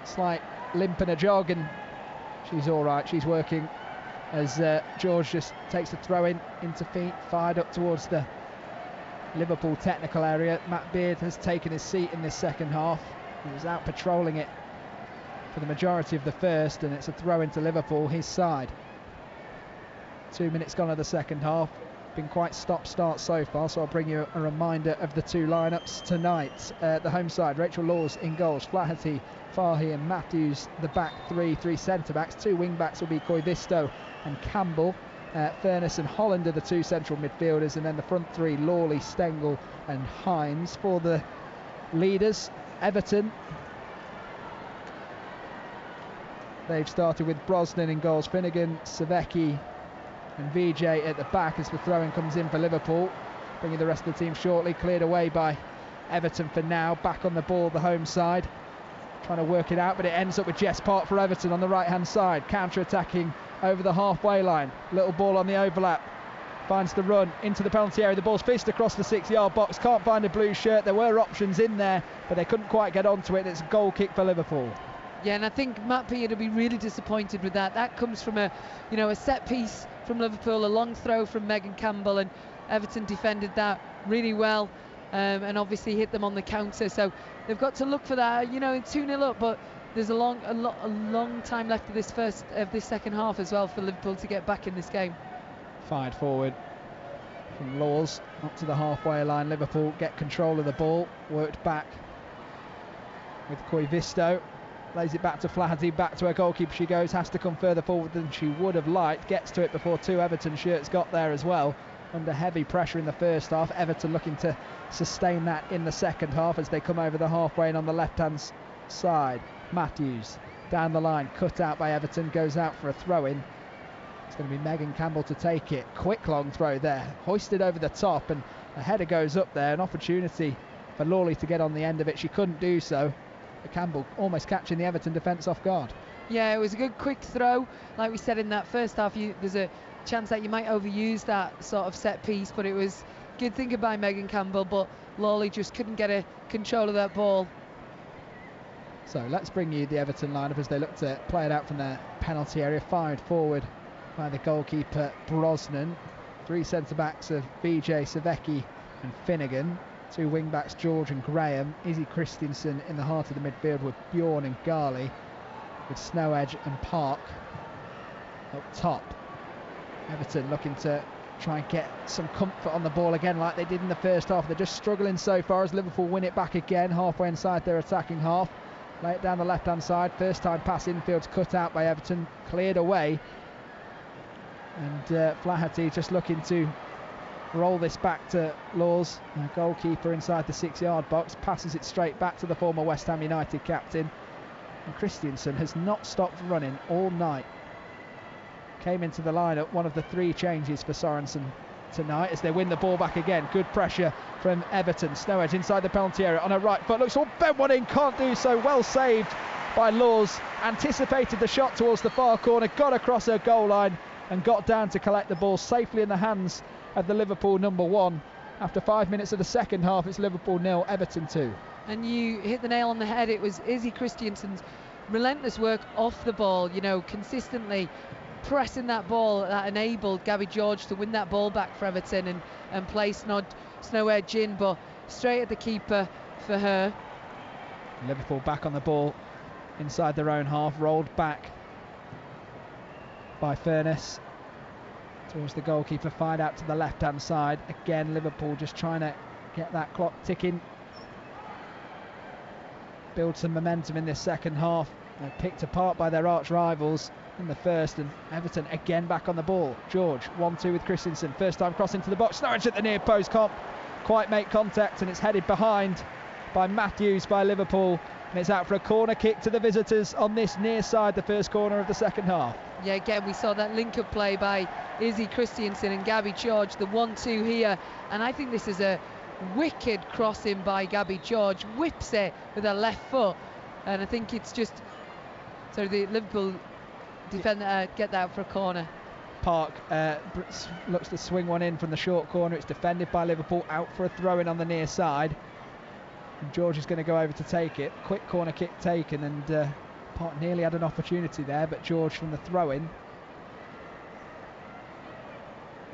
Speaker 1: slight limp and a jog, and she's all right. She's working as George just takes the throw into feet, fired up towards the Liverpool technical area. Matt Beard has taken his seat in this second half. He was out patrolling it for the majority of the first, and it's a throw into Liverpool, his side. 2 minutes gone of the second half. Been quite stop-start so far, so I'll bring you a reminder of the 2 lineups tonight. The home side, Rachel Laws in goals, Flaherty, Fahy and Matthews the back 3 centre-backs. 2 wing-backs will be Koivisto and Campbell. Furness and Holland are the 2 central midfielders, and then the front 3, Lawley, Stengel and Hines. For the leaders, Everton, they've started with Brosnan in goals, Finnegan, Savecki and VJ at the back as the throw-in comes in for Liverpool. Bringing the rest of the team shortly, cleared away by Everton for now. Back on the ball, the home side, trying to work it out, but it ends up with Jess Park for Everton on the right-hand side, counter-attacking over the halfway line. Little ball on the overlap, finds the run into the penalty area. The ball's fished across the 6-yard box, can't find a blue shirt. There were options in there, but they couldn't quite get onto it. It's a goal kick for Liverpool.
Speaker 2: Yeah, and I think Matt Beard will be really disappointed with that. That comes from a set piece from Liverpool, a long throw from Megan Campbell, and Everton defended that really well, and obviously hit them on the counter. So they've got to look for that. 2-0 up, but there's a long time left of this second half as well for Liverpool to get back in this game.
Speaker 1: Fired forward from Laws up to the halfway line. Liverpool get control of the ball, worked back with Koivisto, lays it back to Flaherty, back to her goalkeeper she goes, has to come further forward than she would have liked, gets to it before two Everton shirts got there as well, under heavy pressure in the first half. Everton looking to sustain that in the second half as they come over the halfway and on the left hand side. Matthews down the line, cut out by Everton, goes out for a throw-in. It's going to be Megan Campbell to take it. Quick long throw there, hoisted over the top, and a header goes up there. An opportunity for Lawley to get on the end of it. She couldn't do so. But Campbell almost catching the Everton defence off guard.
Speaker 2: Yeah, it was a good quick throw. Like we said in that first half, there's a chance that you might overuse that sort of set piece, but it was good thinking by Megan Campbell, but Lawley just couldn't get a control of that ball.
Speaker 1: So let's bring you the Everton lineup as they look to play it out from their penalty area. Fired forward by the goalkeeper Brosnan. Three centre-backs of Vijay, Savecki and Finnegan. Two wing-backs George and Graham. Izzy Christensen in the heart of the midfield with Bjorn and Garley, with Snowedge and Park up top. Everton looking to try and get some comfort on the ball again like they did in the first half. They're just struggling so far as Liverpool win it back again halfway inside their attacking half. Lay it down the left hand side, first time pass infield's cut out by Everton, cleared away, and Flaherty just looking to roll this back to Laws, goalkeeper inside the 6-yard box, passes it straight back to the former West Ham United captain. And Christiansen has not stopped running all night. Came into the lineup, one of the three changes for Sorensen tonight as they win the ball back again. Good pressure from Everton. Snowedge inside the penalty area on her right foot, looks all bent one in, can't do so. Well saved by Laws, anticipated the shot towards the far corner, got across her goal line and got down to collect the ball safely in the hands of the Liverpool number one. After 5 minutes of the second half, it's Liverpool 0, Everton 2.
Speaker 2: And you hit the nail on the head. It was Izzy Christiansen's relentless work off the ball, consistently pressing that ball that enabled Gabby George to win that ball back for Everton and play Snowedge in, but straight at the keeper for her.
Speaker 1: Liverpool back on the ball inside their own half, rolled back by Furness towards the goalkeeper, fired out to the left hand side. Again, Liverpool just trying to get that clock ticking, build some momentum in this second half. They're picked apart by their arch rivals in the first, and Everton again back on the ball. George 1-2 with Christensen, first time cross into the box, Norwich at the near post, can't quite make contact, and it's headed behind by Matthews by Liverpool, and it's out for a corner kick to the visitors on this near side, the first corner of the second half.
Speaker 2: Yeah, again we saw that link-up play by Izzy Christiansen and Gabby George, the 1-2 here, and I think this is a wicked crossing by Gabby George, whips it with her left foot, and I think it's just so the Liverpool defender get that out for a corner.
Speaker 1: Park looks to swing one in from the short corner. It's defended by Liverpool, out for a throw-in on the near side, and George is going to go over to take it. Quick corner kick taken, and Park nearly had an opportunity there, but George from the throw-in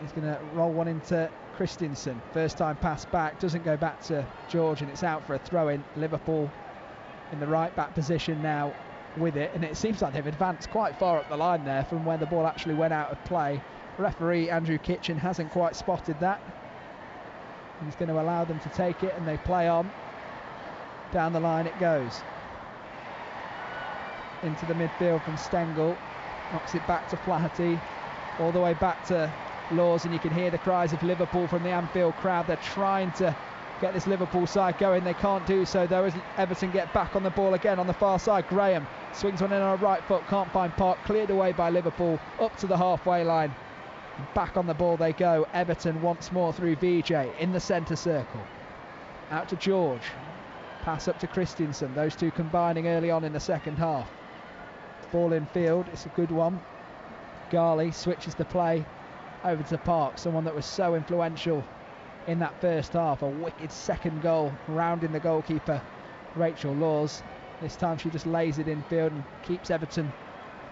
Speaker 1: is going to roll one into Christensen. First time pass back, doesn't go back to George, and it's out for a throw-in. Liverpool in the right back position now with it, and it seems like they've advanced quite far up the line there from where the ball actually went out of play. Referee Andrew Kitchen hasn't quite spotted that. He's going to allow them to take it, and they play on. Down the line it goes. Into the midfield from Stengel. Knocks it back to Flaherty. All the way back to Laws, and you can hear the cries of Liverpool from the Anfield crowd. They're trying to get this Liverpool side going. They can't do so though as Everton get back on the ball again on the far side. Graham swings one in on a right foot, can't find Park, cleared away by Liverpool up to the halfway line. Back on the ball they go. Everton once more through VJ in the centre circle. Out to George. Pass up to Christensen. Those two combining early on in the second half. Ball in field, it's a good one. Garley switches the play over to Park, someone that was so influential in that first half. A wicked second goal, rounding the goalkeeper Rachel Laws. This time she just lays it in field and keeps Everton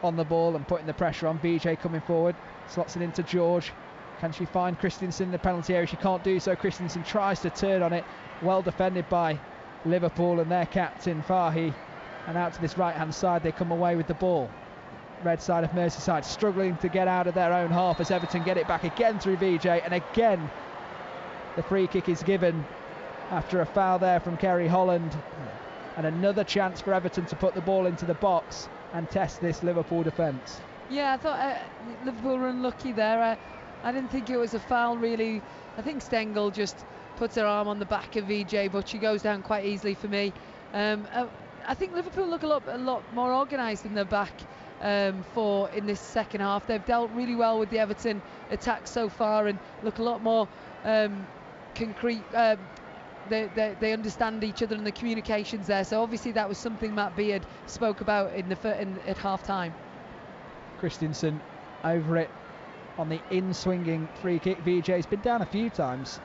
Speaker 1: on the ball and putting the pressure on. VJ coming forward, slots it into George. Can she find Christensen in the penalty area? She can't do so. Christensen tries to turn on it, well defended by Liverpool and their captain Fahy And out to this right-hand side, they come away with the ball. Red side of Merseyside struggling to get out of their own half as Everton get it back again through VJ, and again the free kick is given after a foul there from Kerry Holland, and another chance for Everton to put the ball into the box and test this Liverpool defence.
Speaker 2: Yeah, I thought Liverpool were unlucky there. I didn't think it was a foul really. I think Stengel just puts her arm on the back of VJ, but she goes down quite easily for me. I think Liverpool look a lot more organised in their back in this second half. They've dealt really well with the Everton attack so far and look a lot more concrete. They understand each other and the communications there. So obviously that was something Matt Beard spoke about at half time.
Speaker 1: Christensen over it on the in-swinging free kick. VJ's been down a few times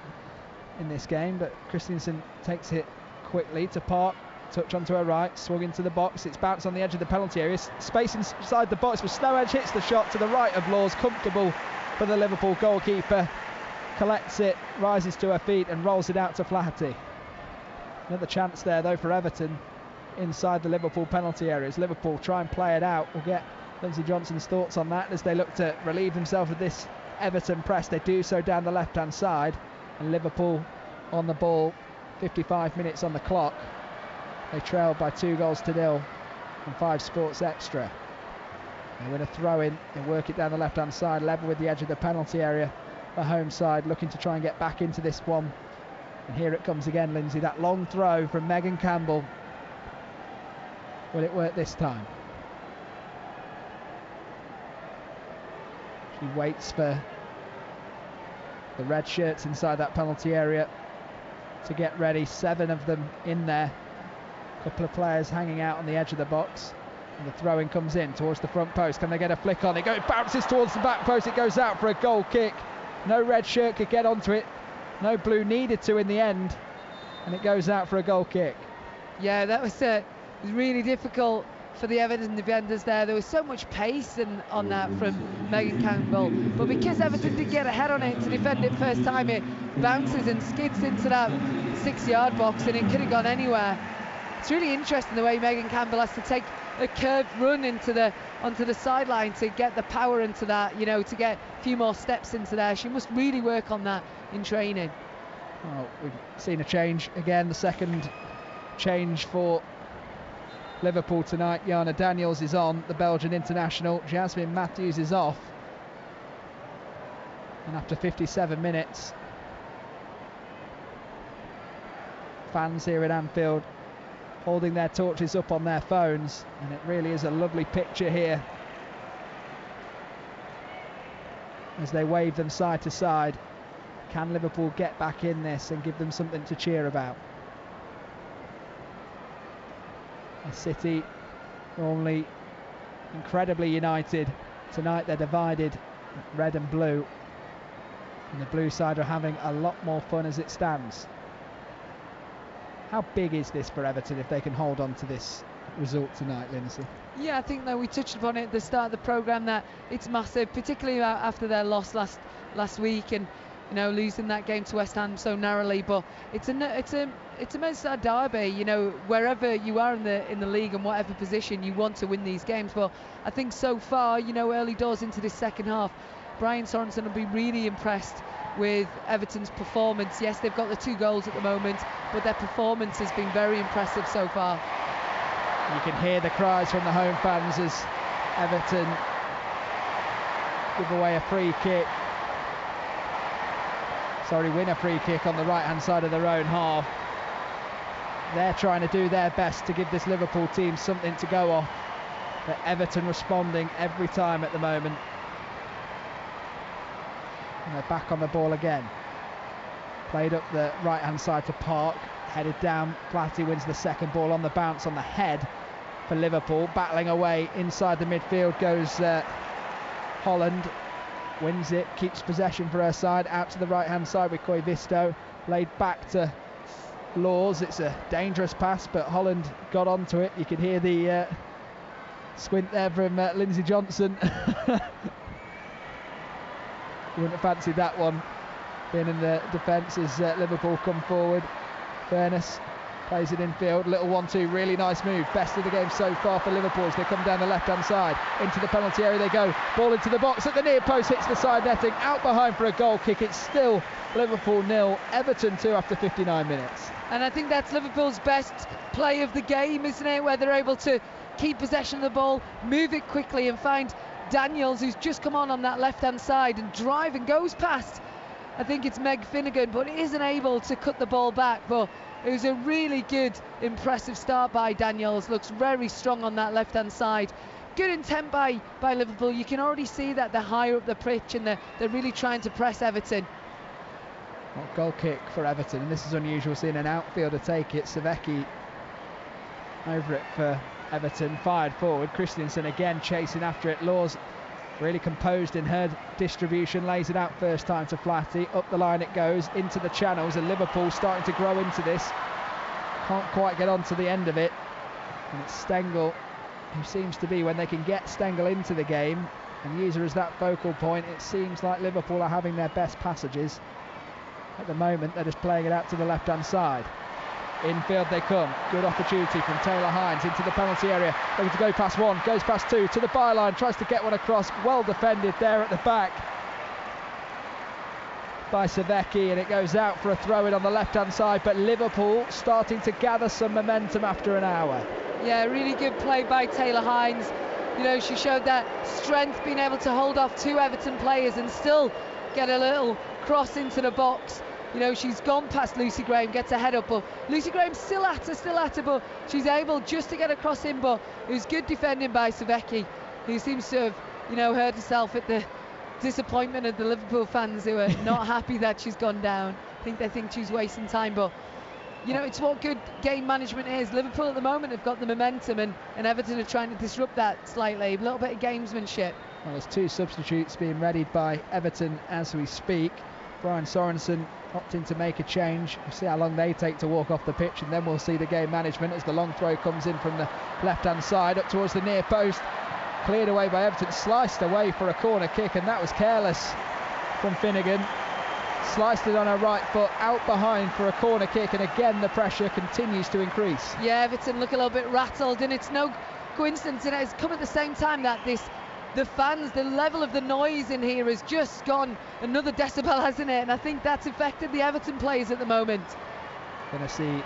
Speaker 1: in this game, but Christensen takes it quickly to Park. Touch onto her right, swung into the box. It's bounced on the edge of the penalty area. Space inside the box, but Snowedge hits the shot to the right of Laws. Comfortable for the Liverpool goalkeeper. Collects it, rises to her feet and rolls it out to Flaherty. Another chance there though for Everton inside the Liverpool penalty areas. Liverpool try and play it out. We'll get Lindsay Johnson's thoughts on that as they look to relieve themselves of this Everton press. They do so down the left-hand side, and Liverpool on the ball. 55 minutes on the clock. They trail by 2-0 from 5 Sports Extra. They win a throw-in, they work it down the left-hand side, level with the edge of the penalty area. The home side looking to try and get back into this one. And here it comes again, Lindsay. That long throw from Megan Campbell. Will it work this time? She waits for the red shirts inside that penalty area to get ready. 7 of them in there. Couple of players hanging out on the edge of the box, and the throw-in comes in towards the front post. Can they get a flick on it? It bounces towards the back post. It goes out for a goal kick. No red shirt could get onto it. No blue needed to in the end, and it goes out for a goal kick.
Speaker 2: Yeah, that was really difficult for the Everton defenders there. There was so much pace on that from Megan Campbell, but because Everton did get ahead on it to defend it first time, it bounces and skids into that 6-yard box, and it could have gone anywhere. It's really interesting the way Megan Campbell has to take a curved run onto the sideline to get the power into that, to get a few more steps into there. She must really work on that in training.
Speaker 1: Well, we've seen a change again, the second change for Liverpool tonight. Jana Daniels is on, the Belgian international. Jasmine Matthews is off. And after 57 minutes, fans here at Anfield holding their torches up on their phones, and it really is a lovely picture here as they wave them side to side. Can Liverpool get back in this and give them something to cheer about? A City normally incredibly united. Tonight they're divided, red and blue, and the blue side are having a lot more fun as it stands. How big is this for Everton if they can hold on to this result tonight, Lindsay?
Speaker 2: Yeah, I think that we touched upon it at the start of the programme, that it's massive, particularly after their loss last week, and losing that game to West Ham so narrowly. But it's a Merseyside derby. Wherever you are in the league and whatever position, you want to win these games. But I think so far, early doors into this second half, Brian Sorensen will be really impressed with Everton's performance. Yes, they've got the 2 goals at the moment, but their performance has been very impressive so far.
Speaker 1: You can hear the cries from the home fans as Everton give away a free kick. Win a free kick on the right-hand side of their own half. They're trying to do their best to give this Liverpool team something to go off, but Everton responding every time at the moment. And they're back on the ball again. Played up the right-hand side to Park, headed down. Flaherty wins the second ball on the bounce on the head for Liverpool. Battling away inside the midfield goes Holland. Wins it, keeps possession for her side, out to the right-hand side with Koivisto, laid back to Laws. It's a dangerous pass, but Holland got onto it. You could hear the squint there from Lindsay Johnson. You wouldn't have fancied that one, being in the defence as Liverpool come forward. Fairness, Plays it infield, little 1-2, really nice move. Best of the game so far for Liverpool as they come down the left-hand side. Into the penalty area they go. Ball into the box at the near post, hits the side netting. Out behind for a goal kick. It's still Liverpool 0, Everton 2 after 59 minutes.
Speaker 2: And I think that's Liverpool's best play of the game, isn't it? Where they're able to keep possession of the ball, move it quickly and find Daniels, who's just come on that left-hand side, and drive and goes past. I think it's Meg Finnegan, but isn't able to cut the ball back. But it was a really good, impressive start by Daniels. Looks very strong on that left-hand side. Good intent by Liverpool. You can already see that they're higher up the pitch and they're really trying to press Everton.
Speaker 1: Well, goal kick for Everton, and this is unusual seeing an outfielder take it. Savecki over it for Everton, fired forward. Christiansen again chasing after it. Laws really composed in her distribution, lays it out first time to Flatty. Up the line it goes, into the channels, and Liverpool starting to grow into this. Can't quite get on to the end of it. And it's Stengel who seems to be, when they can get Stengel into the game and use her as that focal point, it seems like Liverpool are having their best passages. At the moment, they're just playing it out to the left-hand side. Infield they come. Good opportunity from Taylor Hines into the penalty area. Looking to go past one, goes past two, to the byline, tries to get one across. Well defended there at the back by Savecki, and it goes out for a throw-in on the left-hand side. But Liverpool starting to gather some momentum after an hour.
Speaker 2: Yeah, really good play by Taylor Hines. You know, she showed that strength, being able to hold off two Everton players and still get a little cross into the box. You know, she's gone past Lucy Graham, gets a head up, but Lucy Graham still at her, but she's able just to get across in. But it was good defending by Savecki, who seems to have, you know, hurt herself at the disappointment of the Liverpool fans who are not happy that she's gone down. I think they think she's wasting time, but you know, it's what good game management is. Liverpool at the moment have got the momentum, and Everton are trying to disrupt that slightly. A little bit of gamesmanship.
Speaker 1: Well, there's two substitutes being readied by Everton as we speak. Brian Sorensen opting to make a change. We'll see how long they take to walk off the pitch, and then we'll see the game management as the long throw comes in from the left-hand side up towards the near post. Cleared away by Everton, sliced away for a corner kick, and that was careless from Finnegan. Sliced it on her right foot, out behind for a corner kick, and again the pressure continues to increase.
Speaker 2: Yeah, Everton look a little bit rattled, and it's no coincidence, and it's come at the same time that the fans, the level of the noise in here has just gone another decibel, hasn't it? And I think that's affected the Everton players at the moment.
Speaker 1: Going to see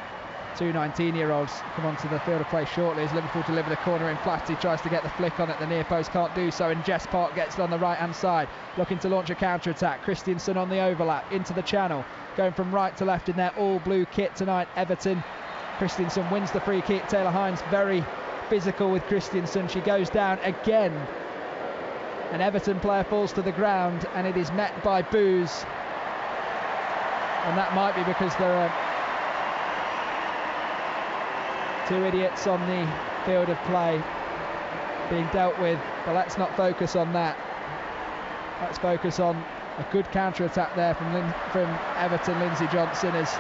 Speaker 1: two 19-year-olds come onto the field of play shortly as Liverpool deliver the corner in. Flatty tries to get the flick on at the near post, can't do so, and Jess Park gets it on the right-hand side, looking to launch a counter-attack. Christiansen on the overlap, into the channel, going from right to left in their all-blue kit tonight, Everton. Christiansen wins the free kick. Taylor Hines very physical with Christiansen. She goes down again. An Everton player falls to the ground, and it is met by boos, and that might be because there are two idiots on the field of play being dealt with, but let's not focus on that. Let's focus on a good counter-attack there from Everton. Lindsay Johnson as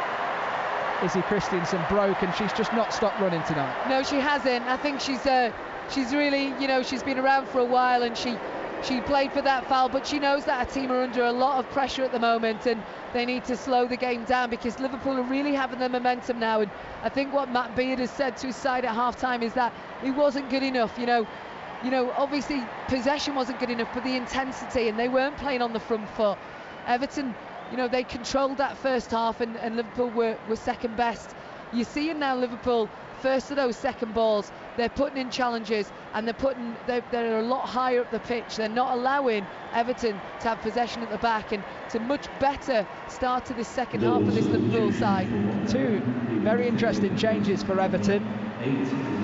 Speaker 1: Izzy Christiansen broke, and she's just not stopped running tonight.
Speaker 2: No, she hasn't. I think she's really, you know, she's been around for a while, and she played for that foul, but she knows that her team are under a lot of pressure at the moment, and they need to slow the game down because Liverpool are really having the momentum now. And I think what Matt Beard has said to his side at half-time is that it wasn't good enough. You know, obviously possession wasn't good enough, but the intensity, and they weren't playing on the front foot. Everton, you know, they controlled that first half, and Liverpool were second best. You're seeing now Liverpool first of those second balls, they're putting in challenges, and they're a lot higher up the pitch. They're not allowing Everton to have possession at the back, and it's a much better start to this second half of this Liverpool side.
Speaker 1: Two very interesting changes for Everton.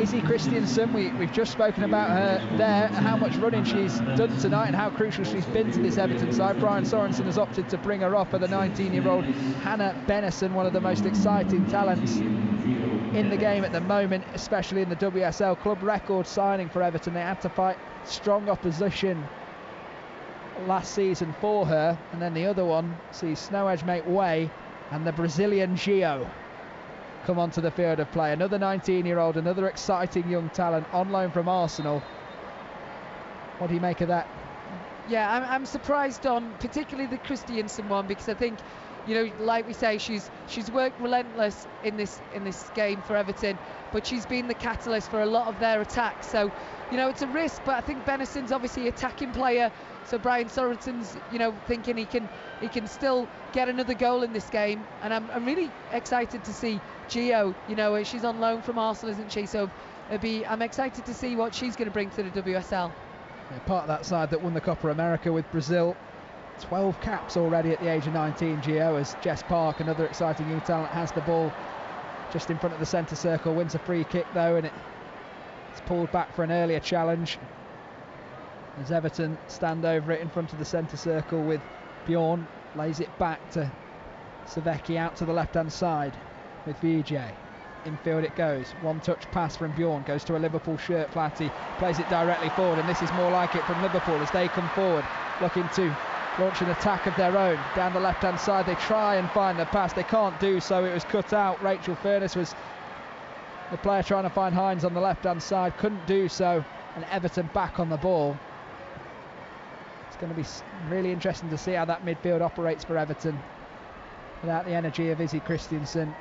Speaker 1: Izzy Christiansen, we've just spoken about her there, how much running she's done tonight and how crucial she's been to this Everton side. Brian Sorensen has opted to bring her off for the 19-year-old Hannah Bennison, one of the most exciting talents in the game at the moment, especially in the WSL. Club record signing for Everton. They had to fight strong opposition last season for her, and then the other one sees Snow Edge make way, and the Brazilian Gio come onto the field of play. Another 19-year-old, another exciting young talent on loan from Arsenal. What do you make of that?
Speaker 2: Yeah, I'm surprised on particularly the Christiansen one, because I think, like we say, she's worked relentless in this game for Everton, but she's been the catalyst for a lot of their attacks. So, it's a risk, but I think Benison's obviously an attacking player. So Brian Sorensen's, thinking he can still get another goal in this game, and I'm really excited to see Gio. She's on loan from Arsenal, isn't she? So I'm excited to see what she's going to bring to the WSL.
Speaker 1: Yeah, part of that side that won the Copa America with Brazil. 12 caps already at the age of 19, Gio, as Jess Park, another exciting young talent, has the ball just in front of the centre circle, wins a free kick though, and it's pulled back for an earlier challenge as Everton stand over it in front of the centre circle with Bjorn, lays it back to Savecki out to the left hand side with VJ. Infield it goes, one touch pass from Bjorn, goes to a Liverpool shirt, Flatty plays it directly forward, and this is more like it from Liverpool as they come forward looking to launch an attack of their own down the left hand side. They try and find the pass, they can't do so, it was cut out. Rachel Furness was the player trying to find Hines on the left hand side, couldn't do so, and Everton back on the ball. It's going to be really interesting to see how that midfield operates for Everton without the energy of Izzy Christiansen.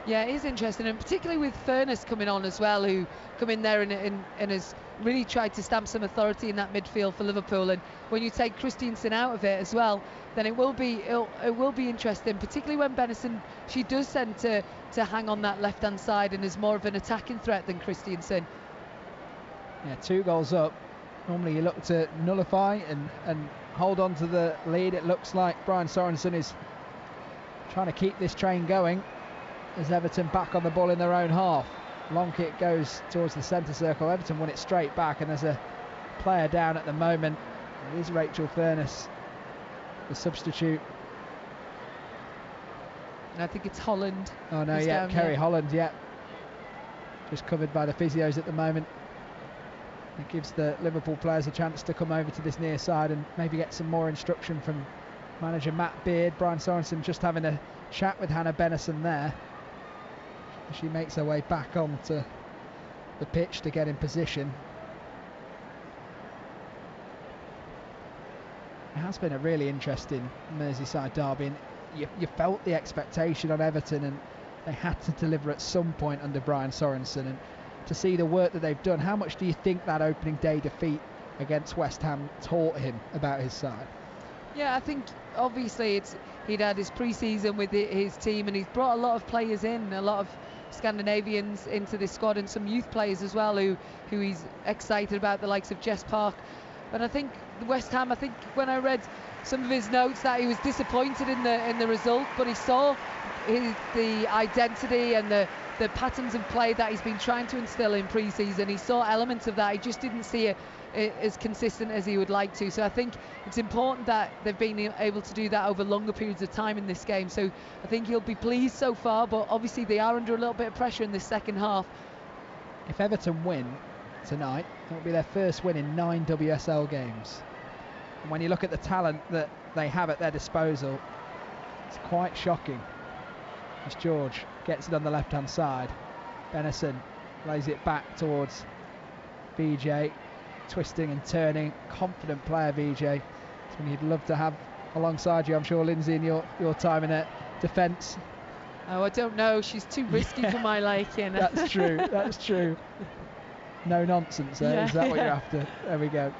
Speaker 2: Yeah, it is interesting, and particularly with Furness coming on as well, who come in there and has really tried to stamp some authority in that midfield for Liverpool. And when you take Christiansen out of it as well, then it will be interesting, particularly when Benison, she does tend to hang on that left hand side and is more of an attacking threat than Christiansen.
Speaker 1: Yeah, 2 goals up. Normally you look to nullify and hold on to the lead. It looks like Brian Sorensen is trying to keep this train going as Everton back on the ball in their own half. Long kick goes towards the centre circle. Everton won it straight back, and there's a player down at the moment. It is Rachel Furness, the substitute.
Speaker 2: And I think it's Holland.
Speaker 1: Oh no, yeah, Kerry Holland, yeah. Just covered by the physios at the moment. It gives the Liverpool players a chance to come over to this near side and maybe get some more instruction from manager Matt Beard. Brian Sorensen just having a chat with Hannah Benison there. She makes her way back onto the pitch to get in position. It has been a really interesting Merseyside derby, and you felt the expectation on Everton, and they had to deliver at some point under Brian Sorensen. And to see the work that they've done, how much do you think that opening day defeat against West Ham taught him about his side?
Speaker 2: Yeah, I think obviously he'd had his pre-season with his team, and he's brought a lot of players in, a lot of Scandinavians into this squad, and some youth players as well who he's excited about, the likes of Jess Park. But I think West Ham, I think when I read some of his notes that he was disappointed in the result, but he saw the identity and the patterns of play that he's been trying to instill in pre-season. He saw elements of that, he just didn't see it as consistent as he would like to. So I think it's important that they've been able to do that over longer periods of time in this game. So I think he'll be pleased so far, but obviously they are under a little bit of pressure in this second half.
Speaker 1: If Everton win tonight, it'll be their first win in 9 WSL games. And when you look at the talent that they have at their disposal, it's quite shocking. As George gets it on the left hand side, Benison lays it back towards VJ, twisting and turning, confident player VJ. It's one you'd love to have alongside you, I'm sure, Lindsay, in your time in defence.
Speaker 2: Oh, I don't know, she's too risky for my liking.
Speaker 1: That's true, that's true. No nonsense, yeah. Is that what you're after? There we go.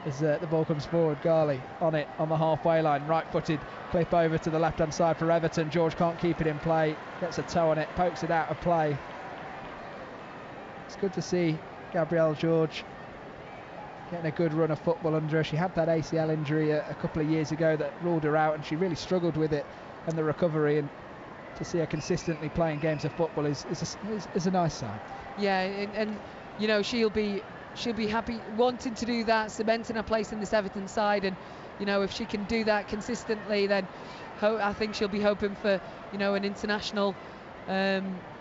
Speaker 1: As the ball comes forward, Garley on it on the halfway line, right-footed clip over to the left-hand side for Everton. George can't keep it in play, gets a toe on it, pokes it out of play. It's good to see Gabrielle George getting a good run of football under her. She had that ACL injury a couple of years ago that ruled her out, and she really struggled with it and the recovery, and to see her consistently playing games of football is a nice sign.
Speaker 2: Yeah, and you know, she'll be happy wanting to do that, cementing her place in this Everton side, and you know, if she can do that consistently, then I think she'll be hoping for, you know, an international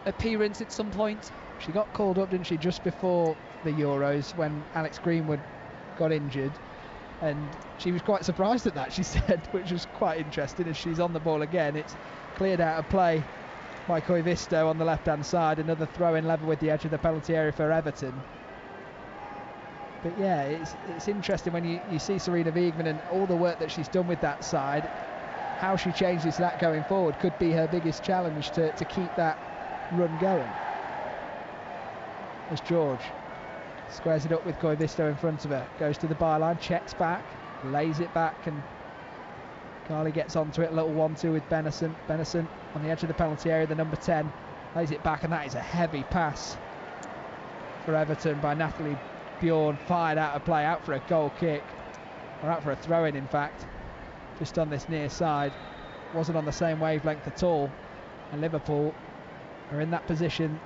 Speaker 2: appearance at some point.
Speaker 1: She got called up, didn't she, just before the Euros when Alex Greenwood got injured, and she was quite surprised at that, she said, which was quite interesting. As she's on the ball again, it's cleared out of play by Koivisto on the left hand side, another throw in level with the edge of the penalty area for Everton. But yeah, it's interesting when you see Serena Wiegman and all the work that she's done with that side, how she changes that going forward could be her biggest challenge to keep that run going. As George squares it up with Koivisto in front of her, goes to the byline, checks back, lays it back, and Carly gets onto it. A little 1-2 with Benison. Benison on the edge of the penalty area, the number 10, lays it back, and that is a heavy pass for Everton by Natalie Bjorn, fired out of play, out for a goal kick, or out for a throw-in in fact, just on this near side. Wasn't on the same wavelength at all, and Liverpool are in that position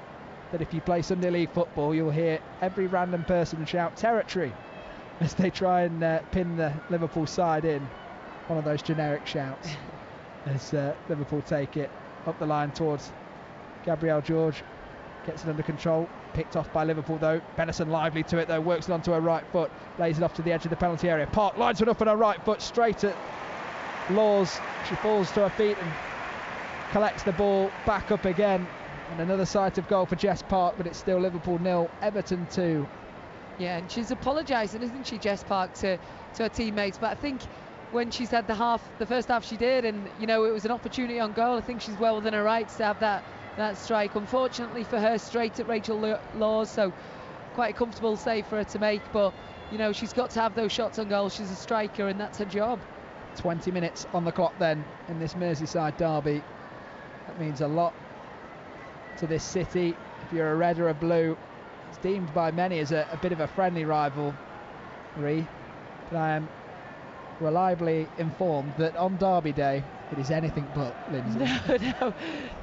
Speaker 1: that if you play Sunday League football, you'll hear every random person shout territory as they try and pin the Liverpool side in. One of those generic shouts as Liverpool take it up the line towards Gabrielle George, gets it under control, picked off by Liverpool though. Benison lively to it though, works it onto her right foot, lays it off to the edge of the penalty area. Park lines it up on her right foot straight at Laws. She falls to her feet and collects the ball back up again, and another sight of goal for Jess Park, but it's still Liverpool 0, Everton 2.
Speaker 2: Yeah, and she's apologising, isn't she, Jess Park, to her teammates, but I think when she's had the first half she did, and you know, it was an opportunity on goal, I think she's well within her rights to have that strike. Unfortunately for her, straight at Rachel Laws, so quite a comfortable save for her to make, but you know, she's got to have those shots on goal. She's a striker and that's her job.
Speaker 1: 20 minutes on the clock then in this Merseyside derby. That means a lot to this city. If you're a red or a blue, it's deemed by many as a bit of a friendly rivalry, but I am reliably informed that on Derby Day it is anything but, Lindsay.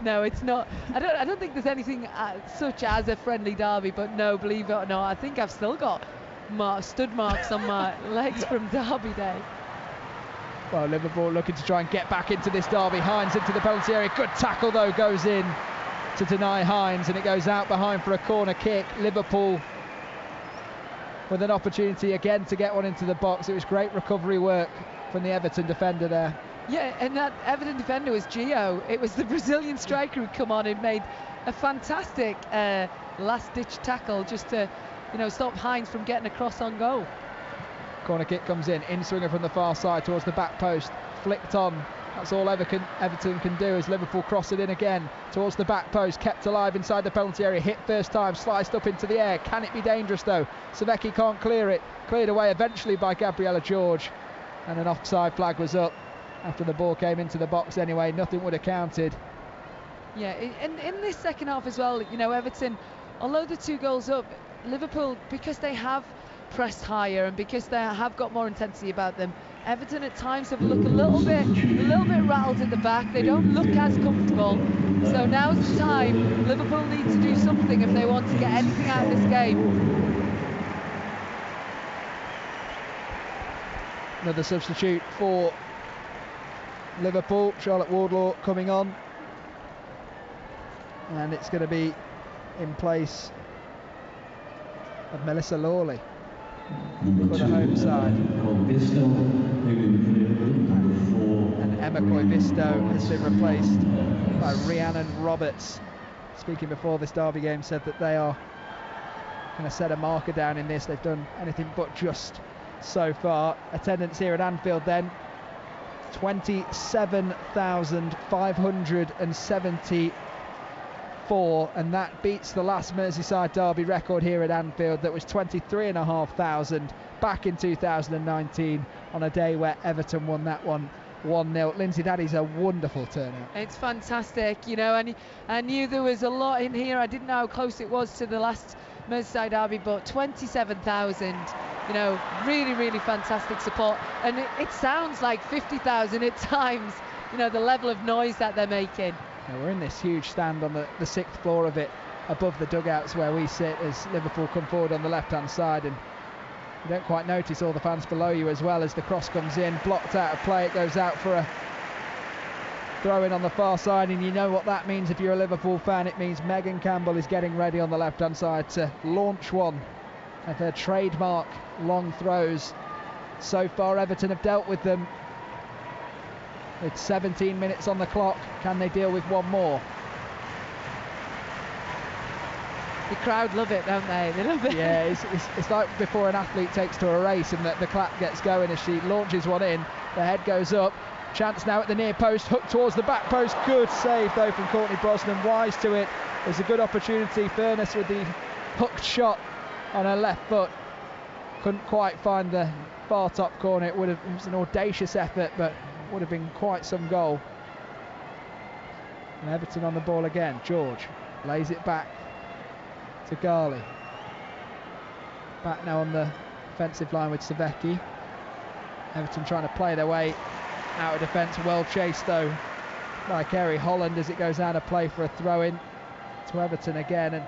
Speaker 2: No, it's not. I don't think there's anything such as a friendly derby, but no, believe it or not, I think I've still got stud marks on my legs from Derby Day.
Speaker 1: Well, Liverpool looking to try and get back into this derby. Hines into the penalty area, good tackle though, goes in to deny Hines, and it goes out behind for a corner kick. Liverpool with an opportunity again to get one into the box. It was great recovery work from the Everton defender there.
Speaker 2: Yeah, and that Everton defender was Gio. It was the Brazilian striker who come on and made a fantastic last-ditch tackle just to, you know, stop Hines from getting across on goal.
Speaker 1: Corner kick comes in swinger from the far side towards the back post, flicked on. That's all Everton can do as Liverpool cross it in again towards the back post, kept alive inside the penalty area, hit first time, sliced up into the air. Can it be dangerous though? Savecki can't clear it, cleared away eventually by Gabriella George, and an offside flag was up after the ball came into the box anyway. Nothing would have counted.
Speaker 2: Yeah, and in this second half as well, you know, Everton, although the 2 goals up, Liverpool, because they have pressed higher and because they have got more intensity about them, Everton at times have looked a little bit rattled at the back. They don't look as comfortable. So now's the time. Liverpool need to do something if they want to get anything out of this game.
Speaker 1: Another substitute for Liverpool, Charlotte Wardlaw coming on, and it's going to be in place of Melissa Lawley for the home side. And Emma Koivisto has been replaced by Rhiannon Roberts. Speaking before this derby game, said that they are going to set a marker down in this. They've done anything but just so far. Attendance here at Anfield then, 27,574, and that beats the last Merseyside derby record here at Anfield that was 23,500 back in 2019 on a day where Everton won that one 1-0. Lindsay, that is a wonderful turnout.
Speaker 2: It's fantastic, you know, and I knew there was a lot in here. I didn't know how close it was to the last Merseyside derby, but 27,000, you know, really, really fantastic support. And it sounds like 50,000 at times, you know, the level of noise that they're making.
Speaker 1: Now we're in this huge stand on the 6th floor of it, above the dugouts where we sit, as Liverpool come forward on the left-hand side, and you don't quite notice all the fans below you as well as the cross comes in, blocked out of play. It goes out for a throw-in on the far side, and you know what that means if you're a Liverpool fan. It means Megan Campbell is getting ready on the left-hand side to launch one of her trademark long throws. So far Everton have dealt with them. It's 17 minutes on the clock. Can they deal with one more?
Speaker 2: The crowd love it, don't they? They love it.
Speaker 1: Yeah, it's like before an athlete takes to a race and the clap gets going as she launches one in. The head goes up, Chance now at the near post, hooked towards the back post. Good save though from Courtney Brosnan, wise to it. There's a good opportunity. Furness with the hooked shot on her left foot. Couldn't quite find the far top corner. It was an audacious effort, but would have been quite some goal. And Everton on the ball again. George lays it back to Ghali. Back now on the offensive line with Savecki. Everton trying to play their way out of defence. Well chased though by Kerry Holland as it goes out of play for a throw-in to Everton again. And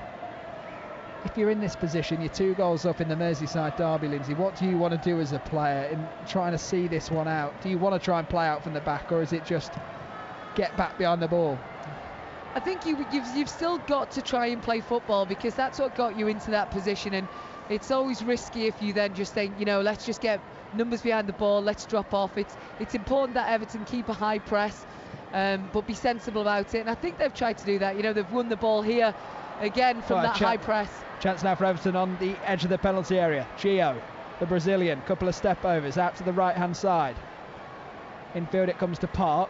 Speaker 1: if you're in this position, you're 2 goals up in the Merseyside derby, Lindsay, what do you want to do as a player in trying to see this one out? Do you want to try and play out from the back, or is it just get back behind the ball?
Speaker 2: I think you've still got to try and play football, because that's what got you into that position, and it's always risky if you then just think, you know, let's just get numbers behind the ball, let's drop off. It's important that Everton keep a high press, but be sensible about it, and I think they've tried to do that. You know, they've won the ball here again from that high press.
Speaker 1: Chance now for Everton on the edge of the penalty area. Gio, the Brazilian, couple of step overs out to the right hand side. Infield it comes to Park.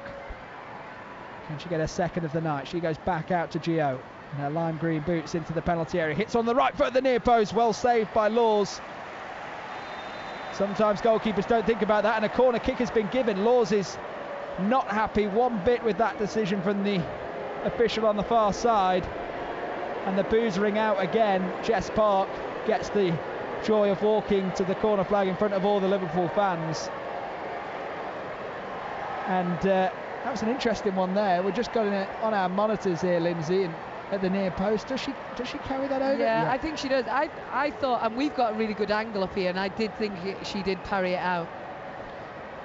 Speaker 1: Can she get her second of the night? She goes back out to Gio in her lime green boots into the penalty area. Hits on the right foot of the near post. Well saved by Laws. Sometimes goalkeepers don't think about that, and a corner kick has been given. Laws is not happy one bit with that decision from the official on the far side. And the boos ring out again. Jess Park gets the joy of walking to the corner flag in front of all the Liverpool fans. And that was an interesting one there. We're just got it on our monitors here, Lindsay, and at the near post. Does she carry that over?
Speaker 2: Yeah, I think she does. I thought, and we've got a really good angle up here, and I did think she did parry it out.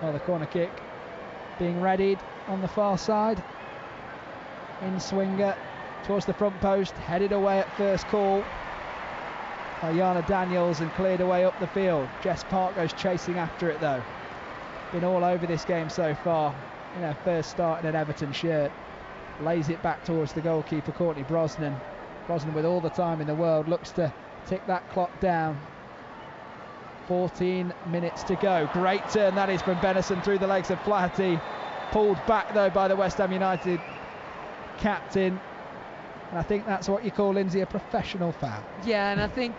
Speaker 1: Well, the corner kick being readied on the far side. In swinger towards the front post, headed away at first call by Yana Daniels and cleared away up the field. Jess Park goes chasing after it though. Been all over this game so far in her first start in an Everton shirt. Lays it back towards the goalkeeper, Courtney Brosnan. Brosnan with all the time in the world looks to tick that clock down. 14 minutes to go. Great turn that is from Benison through the legs of Flaherty. Pulled back though by the West Ham United captain. And I think that's what you call, Lindsay, a professional foul.
Speaker 2: Yeah, and I think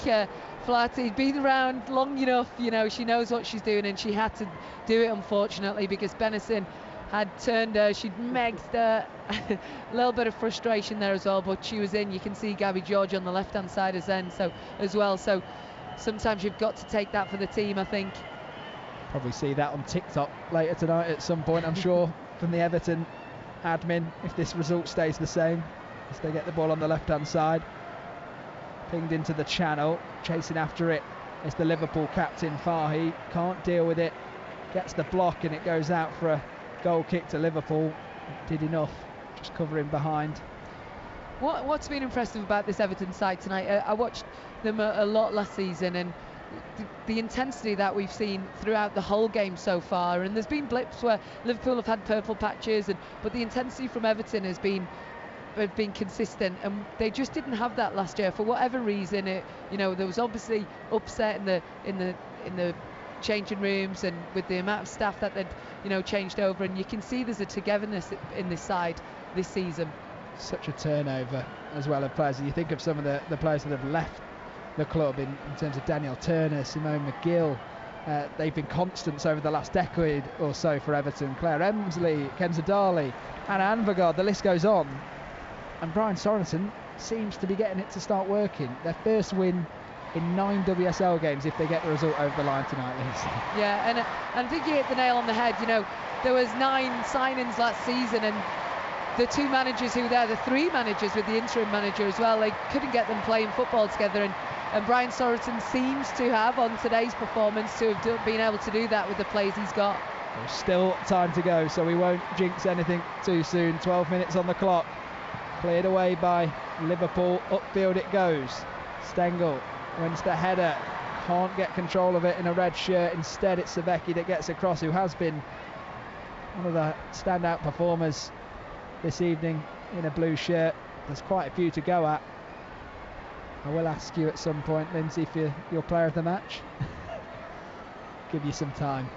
Speaker 2: Flaherty's been around long enough, you know, she knows what she's doing, and she had to do it, unfortunately, because Benison had turned her, she'd megged her. A little bit of frustration there as well, but she was in. You can see Gabby George on the left-hand side as well. So sometimes you've got to take that for the team, I think.
Speaker 1: Probably see that on TikTok later tonight at some point, I'm sure, from the Everton admin, if this result stays the same. As they get the ball on the left-hand side, pinged into the channel, chasing after it is the Liverpool captain Fahy. Can't deal with it, gets the block, and it goes out for a goal kick to Liverpool. Did enough, just covering behind.
Speaker 2: What's been impressive about this Everton side tonight? I watched them a lot last season, and the intensity that we've seen throughout the whole game so far. And there's been blips where Liverpool have had purple patches, but the intensity from Everton has been consistent, and they just didn't have that last year for whatever reason. There was obviously upset in the changing rooms and with the amount of staff that they'd changed over, and you can see there's a togetherness in this side this season.
Speaker 1: Such a turnover as well of players. You think of some of the players that have left the club in terms of Danielle Turner, Simone McGill. They've been constants over the last decade or so for Everton. Claire Emsley, Kenza Darley, Anna Anvegard, the list goes on. And Brian Sorensen seems to be getting it to start working. Their first win in 9 WSL games if they get the result over the line tonight, Lindsay.
Speaker 2: Yeah, and I think you hit the nail on the head. There was 9 signings last season, and the 2 managers who were there, the 3 managers with the interim manager as well, they couldn't get them playing football together, and Brian Sorensen seems to have, on today's performance, to have been able to do that with the players he's got.
Speaker 1: There's still time to go, so we won't jinx anything too soon. 12 minutes on the clock. Cleared away by Liverpool. Upfield it goes. Stengel wins the header. Can't get control of it in a red shirt. Instead, it's Savecki that gets across, who has been one of the standout performers this evening in a blue shirt. There's quite a few to go at. I will ask you at some point, Lindsay, for your player of the match. Give you some time.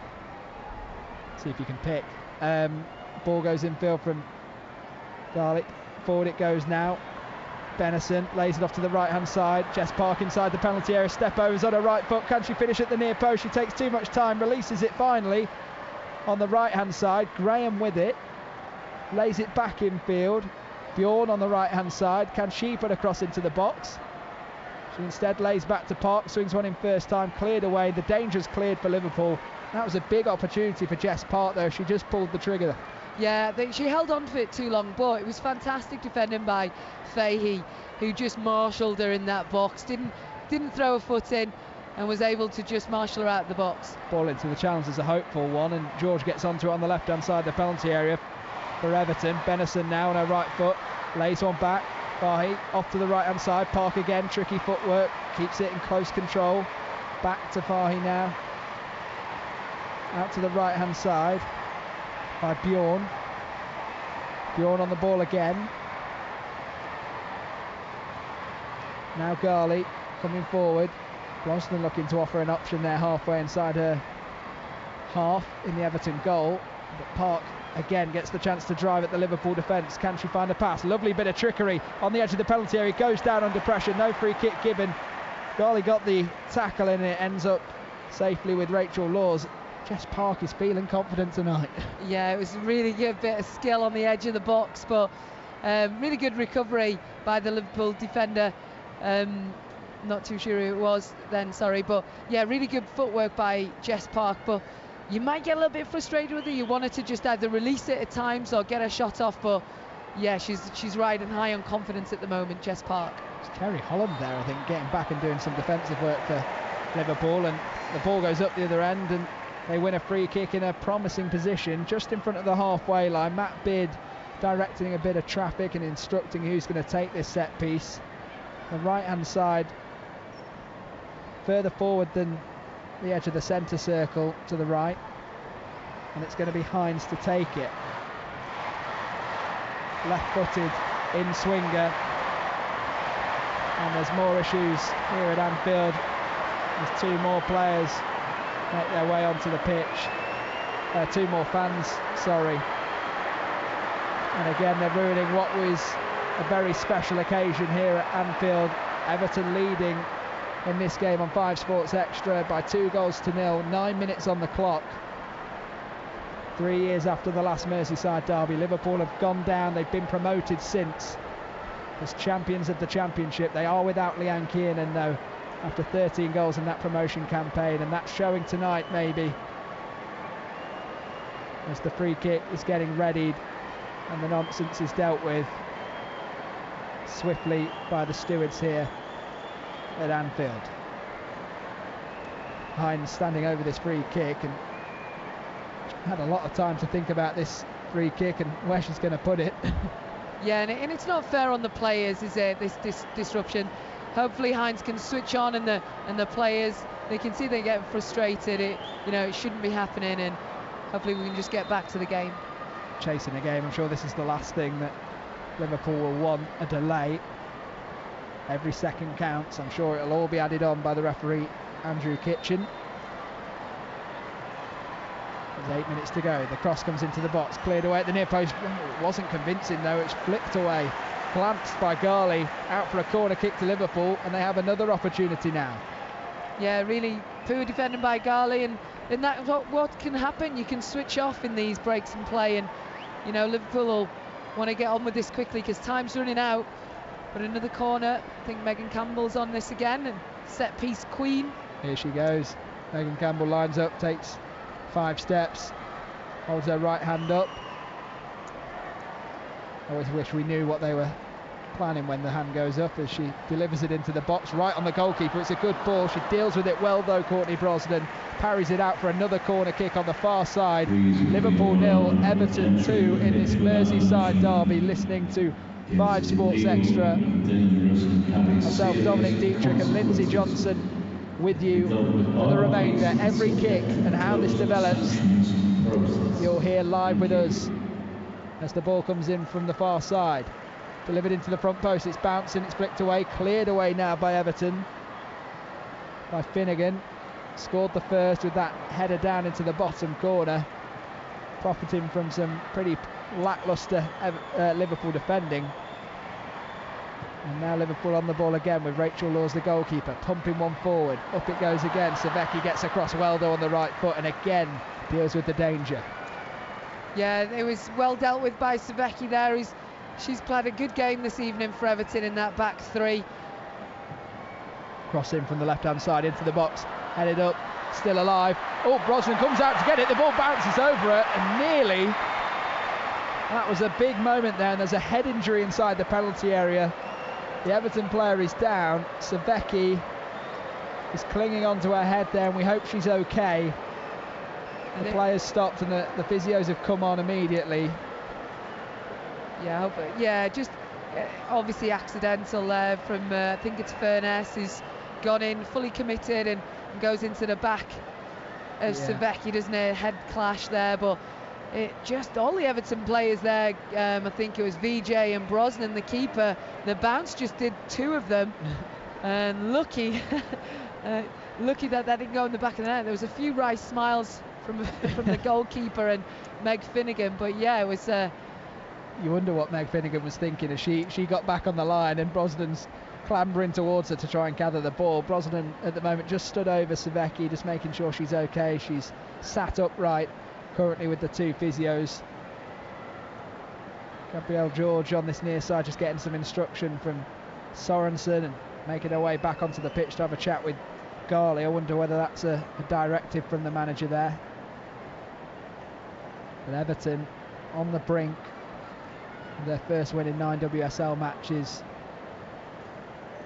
Speaker 1: See if you can pick. Ball goes infield from Garlick. Forward it goes now. Benison lays it off to the right hand side. Jess Park inside the penalty area. Step overs on her right foot. Can she finish at the near post? She takes too much time. Releases it finally on the right hand side. Graham with it. Lays it back infield. Bjorn on the right hand side. Can she put a cross into the box? She instead lays back to Park. Swings one in first time. Cleared away. The danger's cleared for Liverpool. That was a big opportunity for Jess Park though. She just pulled the trigger.
Speaker 2: Yeah, she held on to it too long, but it was fantastic defending by Fahey, who just marshalled her in that box. Didn't throw a foot in and was able to just marshal her out of the box.
Speaker 1: Ball into the challenge is a hopeful one, and George gets onto it on the left hand side of the penalty area for Everton. Benison now on her right foot, lays one back. Fahey off to the right hand side. Park again, tricky footwork, keeps it in close control. Back to Fahey now. Out to the right hand side by Bjorn. Bjorn on the ball again. Now Garley coming forward. Bronston looking to offer an option there halfway inside her half in the Everton goal. But Park again gets the chance to drive at the Liverpool defence. Can she find a pass? Lovely bit of trickery on the edge of the penalty area. Goes down under pressure. No free kick given. Garley got the tackle and it ends up safely with Rachel Laws. Jess Park is feeling confident tonight.
Speaker 2: Yeah, it was a really good bit of skill on the edge of the box, but really good recovery by the Liverpool defender. Not too sure who it was then, sorry, but yeah, really good footwork by Jess Park. But you might get a little bit frustrated with her. You want her to just either release it at times or get her shot off, but yeah, she's riding high on confidence at the moment, Jess Park.
Speaker 1: It's Kerry Holland there, I think, getting back and doing some defensive work for Liverpool, and the ball goes up the other end and they win a free kick in a promising position just in front of the halfway line. Matt Beard directing a bit of traffic and instructing who's going to take this set piece. The right hand side further forward than the edge of the centre circle to the right, and it's going to be Hines to take it. Left footed in swinger, and there's more issues here at Anfield as two more players make their way onto the pitch. Two more fans, sorry. And again, they're ruining what was a very special occasion here at Anfield. Everton leading in this game on 5 Sports Extra by 2-0. 9 minutes on the clock. 3 years after the last Merseyside derby, Liverpool have gone down. They've been promoted since as champions of the Championship. They are without Leanne Kiernan though, after 13 goals in that promotion campaign, and that's showing tonight maybe as the free kick is getting readied and the nonsense is dealt with swiftly by the stewards here at Anfield. Hines standing over this free kick and had a lot of time to think about this free kick and where she's going to put it.
Speaker 2: Yeah, and it's not fair on the players, is it, this disruption. Hopefully Hines can switch on and the players, they can see they're getting frustrated. It shouldn't be happening, and hopefully we can just get back to the game.
Speaker 1: Chasing a game, I'm sure this is the last thing that Liverpool will want, a delay. Every second counts. I'm sure it'll all be added on by the referee, Andrew Kitchen. There's 8 minutes to go. The cross comes into the box, cleared away at the near post. It wasn't convincing though, it's flicked away. Glanced by Garley, out for a corner kick to Liverpool, and they have another opportunity now.
Speaker 2: Yeah, really poor defending by Garley, and that's what can happen. You can switch off in these breaks in play, and Liverpool will want to get on with this quickly because time's running out. But another corner, I think Megan Campbell's on this again, and set piece queen.
Speaker 1: Here she goes. Megan Campbell lines up, takes 5 steps, holds her right hand up. I always wish we knew what they were planning when the hand goes up, as she delivers it into the box right on the goalkeeper. It's a good ball. She deals with it well though, Courtney Brosnan. Parries it out for another corner kick on the far side. Liverpool 0, Everton 2 in this Merseyside derby. Listening to 5 Sports Extra. Myself, Dominic Dietrich and Lindsay Johnson with you for the remainder. Every kick and how this develops, you'll hear live with us as the ball comes in from the far side. Delivered into the front post, it's bouncing, it's flicked away, cleared away now by Everton. By Finnegan, scored the first with that header down into the bottom corner. profiting from some pretty lacklustre Liverpool defending. And now Liverpool on the ball again with Rachel Laws, the goalkeeper, pumping one forward. Up it goes again. Savecki gets across Weldo on the right foot and again deals with the danger.
Speaker 2: Yeah, it was well dealt with by Savecki there. She's played a good game this evening for Everton in that back three.
Speaker 1: Cross in from the left-hand side into the box, headed up, still alive. Oh, Brosnan comes out to get it. The ball bounces over her and nearly. That was a big moment there, and there's a head injury inside the penalty area. The Everton player is down. Savecki is clinging onto her head there, and we hope she's okay. The players stopped and the physios have come on immediately.
Speaker 2: Yeah, just obviously accidental there from I think it's Furness, who's gone in fully committed and goes into the back of Savecki, doesn't it? Head clash there, but it just all the Everton players there, I think it was VJ and Brosnan, the keeper, the bounce just did two of them. And lucky that didn't go in the back of the net. There was a few wry smiles from the goalkeeper and Meg Finnegan, but yeah, it was
Speaker 1: you wonder what Meg Finnegan was thinking as she got back on the line and Brosnan's clambering towards her to try and gather the ball. Brosnan at the moment just stood over Savecki, just making sure she's okay. She's sat upright currently with the two physios. Gabrielle George on this near side just getting some instruction from Sorensen and making her way back onto the pitch to have a chat with Garley. I wonder whether that's a directive from the manager there. But Everton on the brink of their first win in 9 WSL matches.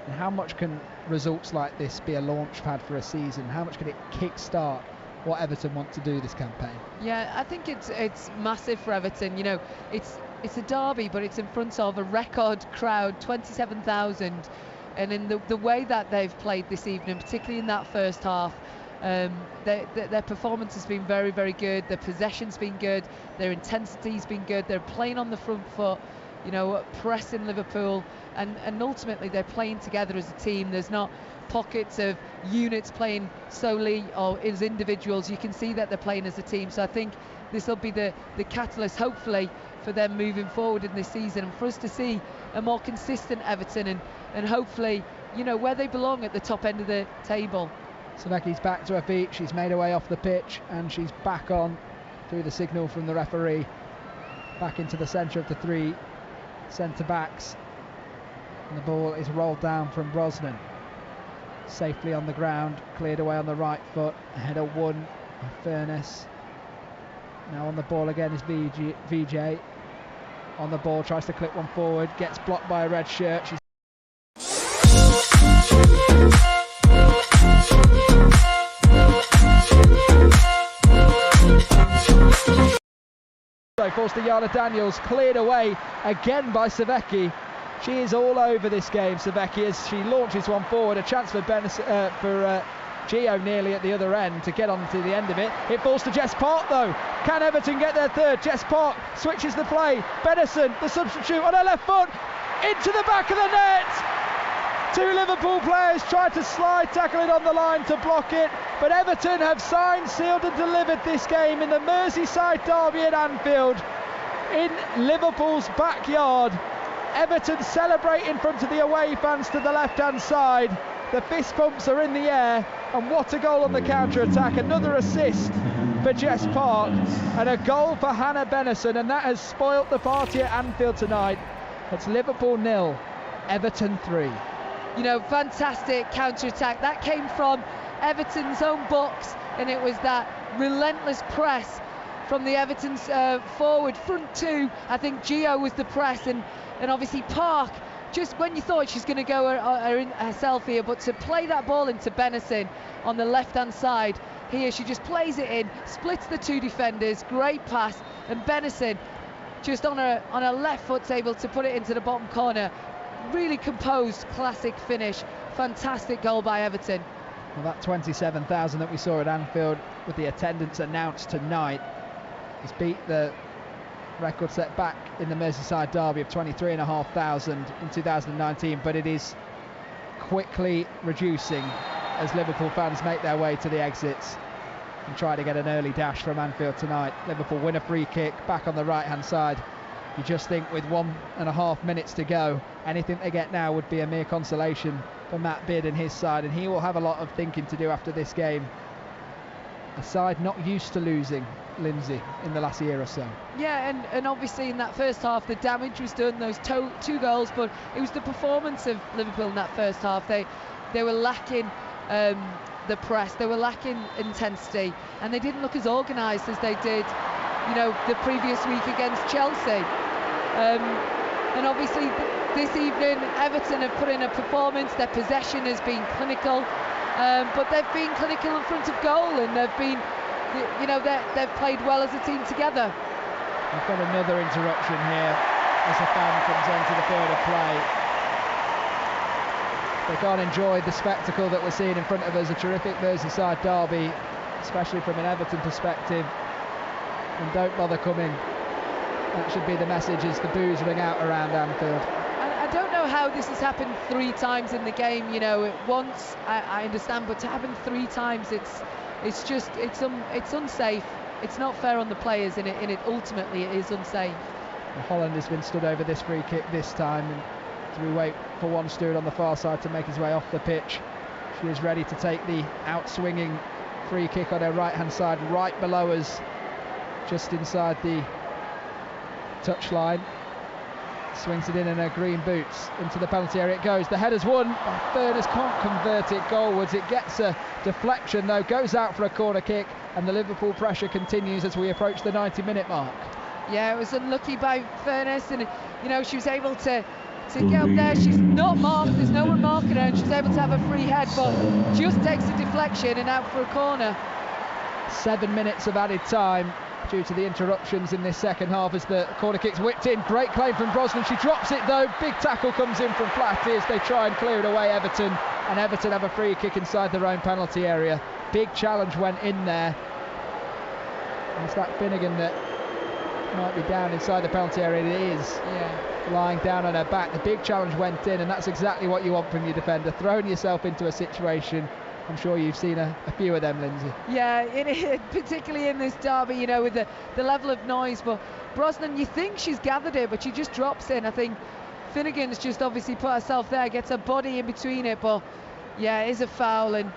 Speaker 1: And how much can results like this be a launch pad for a season? How much can it kick-start what Everton want to do this campaign?
Speaker 2: Yeah, I think it's massive for Everton. You know, it's a derby, but it's in front of a record crowd, 27,000. And in the way that they've played this evening, particularly in that first half, their performance has been very, very good. Their possession's been good. Their intensity's been good. They're playing on the front foot, you know, pressing Liverpool, and ultimately they're playing together as a team. There's not pockets of units playing solely or as individuals. You can see that they're playing as a team. So I think this will be the catalyst, hopefully, for them moving forward in this season and for us to see a more consistent Everton and hopefully, you know, where they belong at the top end of the table.
Speaker 1: Savecki's back to her feet. She's made her way off the pitch and she's back on through the signal from the referee, back into the centre of the three centre backs, and the ball is rolled down from Brosnan, safely on the ground, cleared away on the right foot. Header won by Furness. Now on the ball again is VJ. On the ball, tries to clip one forward, gets blocked by a red shirt. Forced to Yana Daniels, cleared away again by Savecki. She is all over this game, Savecki, as she launches one forward. A chance for Gio nearly at the other end to get on to the end of it. It falls to Jess Park though. Can Everton get their third? Jess Park switches the play. Benison, the substitute, on her left foot, into the back of the net. Two Liverpool players tried to slide tackle it on the line to block it, but Everton have signed, sealed and delivered this game in the Merseyside derby at Anfield, in Liverpool's backyard. Everton celebrate in front of the away fans to the left-hand side. The fist pumps are in the air, and what a goal on the counter-attack. Another assist for Jess Park and a goal for Hannah Benison, and that has spoilt the party at Anfield tonight. It's Liverpool 0, Everton 3.
Speaker 2: You know, fantastic counter-attack. That came from Everton's own box, and it was that relentless press from the Everton's forward front two. I think Gio was the press, and obviously Park, just when you thought she's going to go herself here, but to play that ball into Benison on the left-hand side here, she just plays it in, splits the two defenders, great pass, and Benison just on her left foot's able to put it into the bottom corner. Really composed, classic finish. Fantastic goal by Everton.
Speaker 1: Well, that 27,000 that we saw at Anfield with the attendance announced tonight has beat the record set back in the Merseyside derby of 23,500 in 2019, but it is quickly reducing as Liverpool fans make their way to the exits. and try to get an early dash from Anfield tonight. Liverpool win a free kick back on the right-hand side. You just think with 1.5 minutes to go, anything they get now would be a mere consolation for Matt Bid and his side, and he will have a lot of thinking to do after this game. A side not used to losing, Lindsay, in the last year or so.
Speaker 2: Yeah, and obviously in that first half the damage was done, those two goals, but it was the performance of Liverpool in that first half. They were lacking the press, they were lacking intensity, and they didn't look as organised as they did, you know, the previous week against Chelsea. And obviously this evening Everton have put in a performance. Their possession has been clinical, but they've been clinical in front of goal, and they've been, you know, they've played well as a team together.
Speaker 1: We've got another interruption here as a fan comes onto the field of play. They can't enjoy the spectacle that we're seeing in front of us, a terrific Merseyside derby, especially from an Everton perspective, and don't bother coming. That should be the message as the boos ring out around Anfield.
Speaker 2: I don't know how this has happened 3 times in the game. You know, once I understand, but to happen 3 times, it's unsafe. It's not fair on the players, and it ultimately it is unsafe.
Speaker 1: Well, Holland has been stood over this free kick this time, and as we wait for one steward on the far side to make his way off the pitch, she is ready to take the out-swinging free kick on her right-hand side, right below us, just inside the touchline. Swings it in her green boots into the penalty area. It goes. The header's won. Furness can't convert it goalwards. It gets a deflection though, goes out for a corner kick, and the Liverpool pressure continues as we approach the 90-minute mark.
Speaker 2: Yeah, it was unlucky by Furness, and you know, she was able to get up there. She's not marked, there's no one marking her, and she's able to have a free head, but just takes a deflection and out for a corner.
Speaker 1: 7 minutes of added time due to the interruptions in this second half as the corner kick's whipped in. Great claim from Brosnan. She drops it though. Big tackle comes in from Flaherty as they try and clear it away, Everton, and Everton have a free kick inside their own penalty area. Big challenge went in there. And it's that Finnegan that might be down inside the penalty area. It is.
Speaker 2: Yeah.
Speaker 1: Lying down on her back. The big challenge went in, and that's exactly what you want from your defender, throwing yourself into a situation. I'm sure you've seen a few of them, Lindsay.
Speaker 2: Yeah, particularly in this derby, you know, with the level of noise. But Brosnan, you think she's gathered it, but she just drops in. I think Finnegan's just obviously put herself there, gets her body in between it. But yeah, it is a foul, and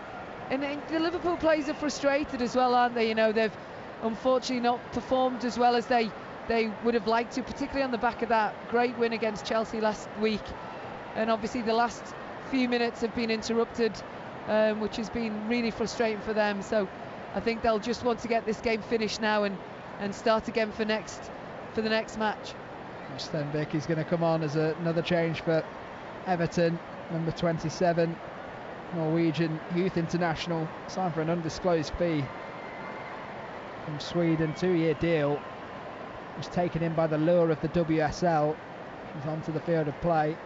Speaker 2: the Liverpool players are frustrated as well, aren't they? You know, they've unfortunately not performed as well as they would have liked to, particularly on the back of that great win against Chelsea last week. And obviously the last few minutes have been interrupted, which has been really frustrating for them. So I think they'll just want to get this game finished now and start again for the next match.
Speaker 1: Stenbeck is going to come on as another change for Everton. Number 27, Norwegian youth international, signed for an undisclosed fee from Sweden, 2-year deal. Was taken in by the lure of the WSL. She's onto the field of play.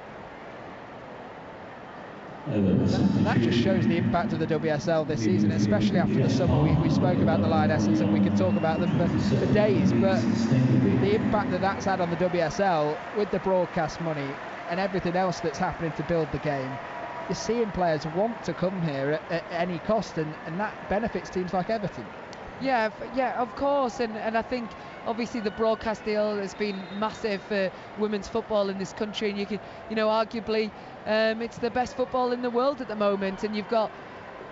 Speaker 1: That just shows the impact of the WSL this season, especially after the summer. We spoke about the Lionesses, and we could talk about them for days, but the impact that's had on the WSL with the broadcast money and everything else that's happening to build the game, you're seeing players want to come here at any cost, and that benefits teams like Everton.
Speaker 2: Yeah, of course, and I think obviously the broadcast deal has been massive for women's football in this country, and you can, you know, arguably it's the best football in the world at the moment, and you've got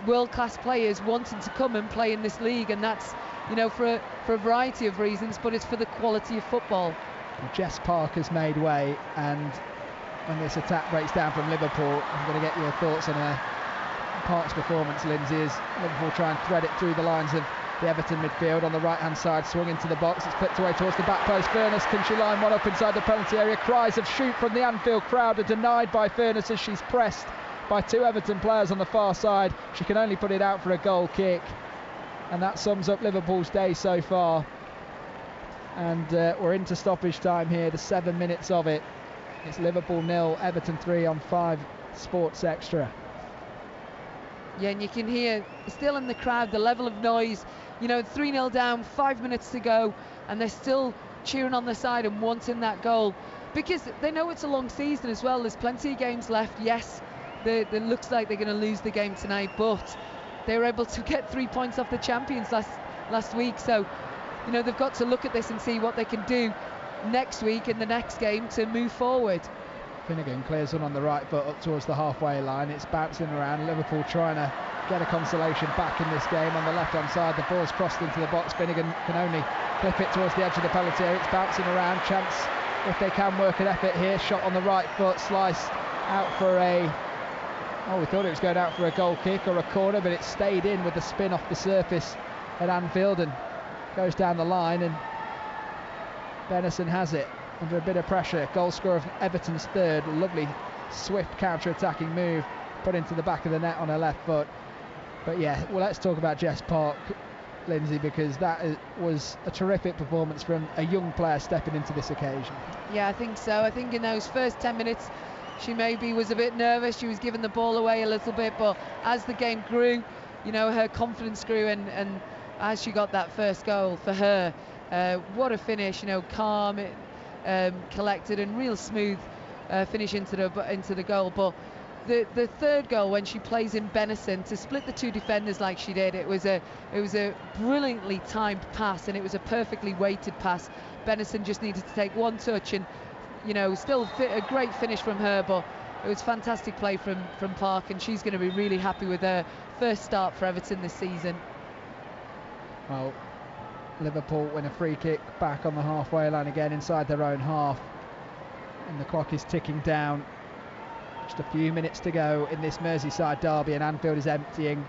Speaker 2: world-class players wanting to come and play in this league, and that's, you know, for a variety of reasons, but it's for the quality of football.
Speaker 1: Jess Parker's made way, and when this attack breaks down from Liverpool, I'm going to get your thoughts on Park's performance, Lindsay, as Liverpool try and thread it through the lines of the Everton midfield. On the right hand side, swung into the box, it's clipped away towards the back post. Furness, can she line one up inside the penalty area? Cries of shoot from the Anfield crowd are denied by Furness as she's pressed by 2 Everton players on the far side. She can only put it out for a goal kick, and that sums up Liverpool's day so far. And we're into stoppage time here, the 7 minutes of it. It's Liverpool 0, Everton 3 on 5 Sports Extra.
Speaker 2: Yeah, and you can hear still in the crowd the level of noise. You know, 3-0 down, 5 minutes to go, and they're still cheering on the side and wanting that goal, because they know it's a long season as well. There's plenty of games left. Yes, it looks like they're going to lose the game tonight, but they were able to get 3 points off the champions last week. So, they've got to look at this and see what they can do next week in the next game to move forward.
Speaker 1: Finnegan clears one on the right foot up towards the halfway line. It's bouncing around. Liverpool trying to get a consolation back in this game. On the left-hand side, the ball's crossed into the box. Finnegan can only clip it towards the edge of the penalty area. It's bouncing around. Chance, if they can work an effort here. Shot on the right foot, sliced out for we thought it was going out for a goal kick or a corner, but it stayed in with the spin off the surface at Anfield and goes down the line, and Benison has it under a bit of pressure. Goal scorer of Everton's third. Lovely swift counter-attacking move put into the back of the net on her left foot. But yeah, well, let's talk about Jess Park, Lindsay, because that was a terrific performance from a young player stepping into this occasion.
Speaker 2: Yeah, I think so. I think in those first 10 minutes she maybe was a bit nervous. She was giving the ball away a little bit, but as the game grew, her confidence grew, and as she got that first goal for her, what a finish, calm, collected and real smooth finish into the goal. But the third goal, when she plays in Benison to split the two defenders like she did, it was a brilliantly timed pass, and it was a perfectly weighted pass. Benison just needed to take one touch, and still a great finish from her, but it was fantastic play from Park, and she's going to be really happy with her first start for Everton this season.
Speaker 1: Well, Liverpool win a free kick back on the halfway line again inside their own half, and the clock is ticking down. Just a few minutes to go in this Merseyside derby, and Anfield is emptying.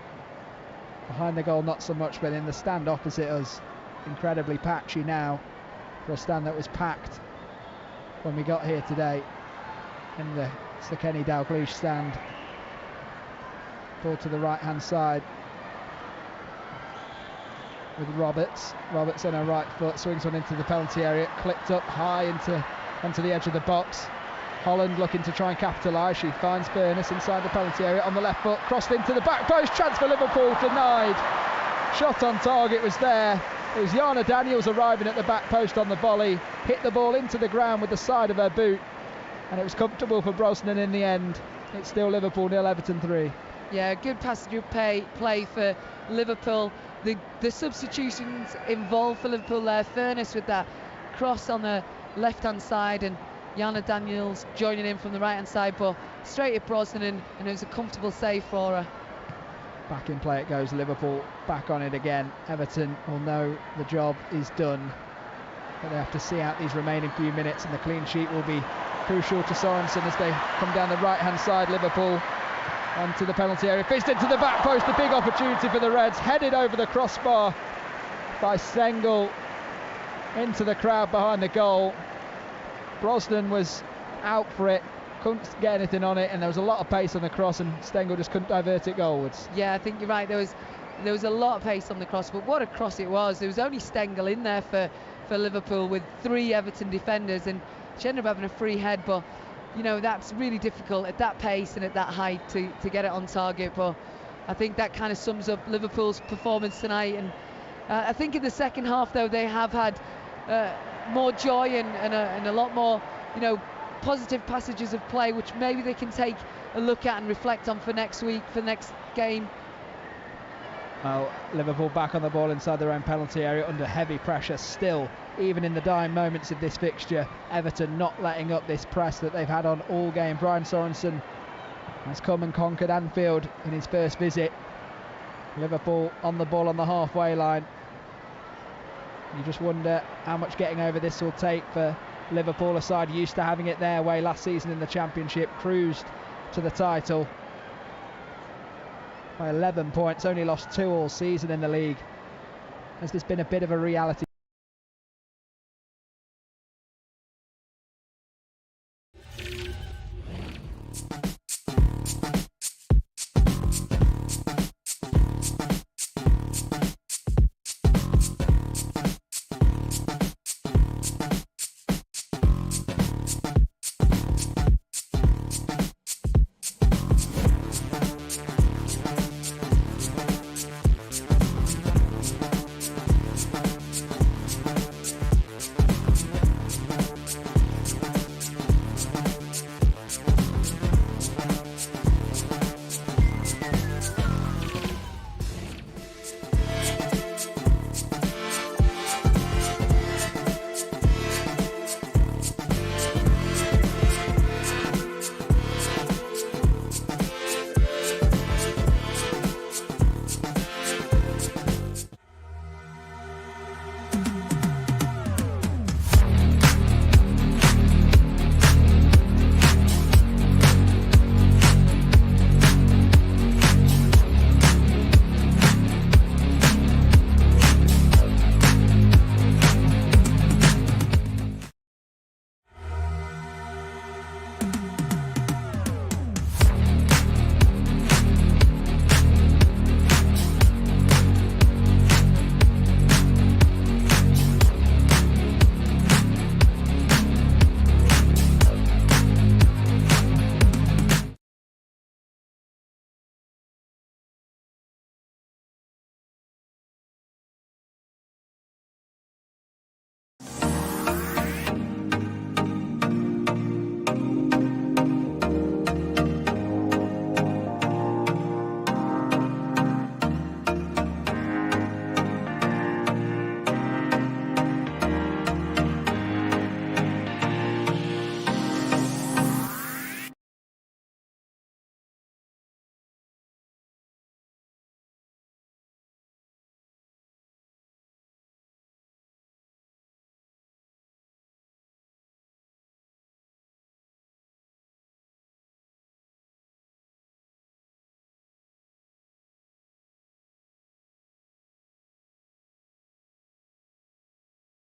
Speaker 1: Behind the goal not so much, but in the stand opposite us, incredibly patchy now for a stand that was packed when we got here today. In the Kenny Dalglish stand. Ball to the right hand side with Roberts on her right foot, swings one into the penalty area, clipped up high onto the edge of the box. Holland looking to try and capitalise. She finds Furness inside the penalty area on the left foot, crossed into the back post, chance for Liverpool, denied. Shot on target was there. It was Jana Daniels arriving at the back post on the volley, hit the ball into the ground with the side of her boot, and it was comfortable for Brosnan in the end. It's still Liverpool 0, Everton 3.
Speaker 2: Yeah, good passage of play for Liverpool. The substitutions involved for Liverpool there. Furness with that cross on the left-hand side, and Jana Daniels joining in from the right-hand side, but straight at Brosnan, and it was a comfortable save for her.
Speaker 1: Back in play it goes, Liverpool back on it again. Everton will know the job is done, but they have to see out these remaining few minutes, and the clean sheet will be crucial to Sorensen as they come down the right-hand side. Liverpool onto the penalty area, fist into the back post, a big opportunity for the Reds, headed over the crossbar by Stengel into the crowd behind the goal. Brosnan was out for it, couldn't get anything on it, and there was a lot of pace on the cross, and Stengel just couldn't divert it goalwards.
Speaker 2: Yeah, I think you're right, there was a lot of pace on the cross, but what a cross it was. There was only Stengel in there for Liverpool with 3 Everton defenders, and she ended up having a free head, but that's really difficult at that pace and at that height to get it on target. But I think that kind of sums up Liverpool's performance tonight, and I think in the second half, though, they have had more joy and a lot more positive passages of play, which maybe they can take a look at and reflect on for next week, for the next game.
Speaker 1: Well, Liverpool back on the ball inside their own penalty area under heavy pressure still, even in the dying moments of this fixture. Everton not letting up this press that they've had on all game. Brian Sorensen has come and conquered Anfield in his first visit. Liverpool on the ball on the halfway line. You just wonder how much getting over this will take for Liverpool, a side used to having it their way last season in the Championship, cruised to the title by 11 points, only lost 2 all season in the league. Has this been a bit of a reality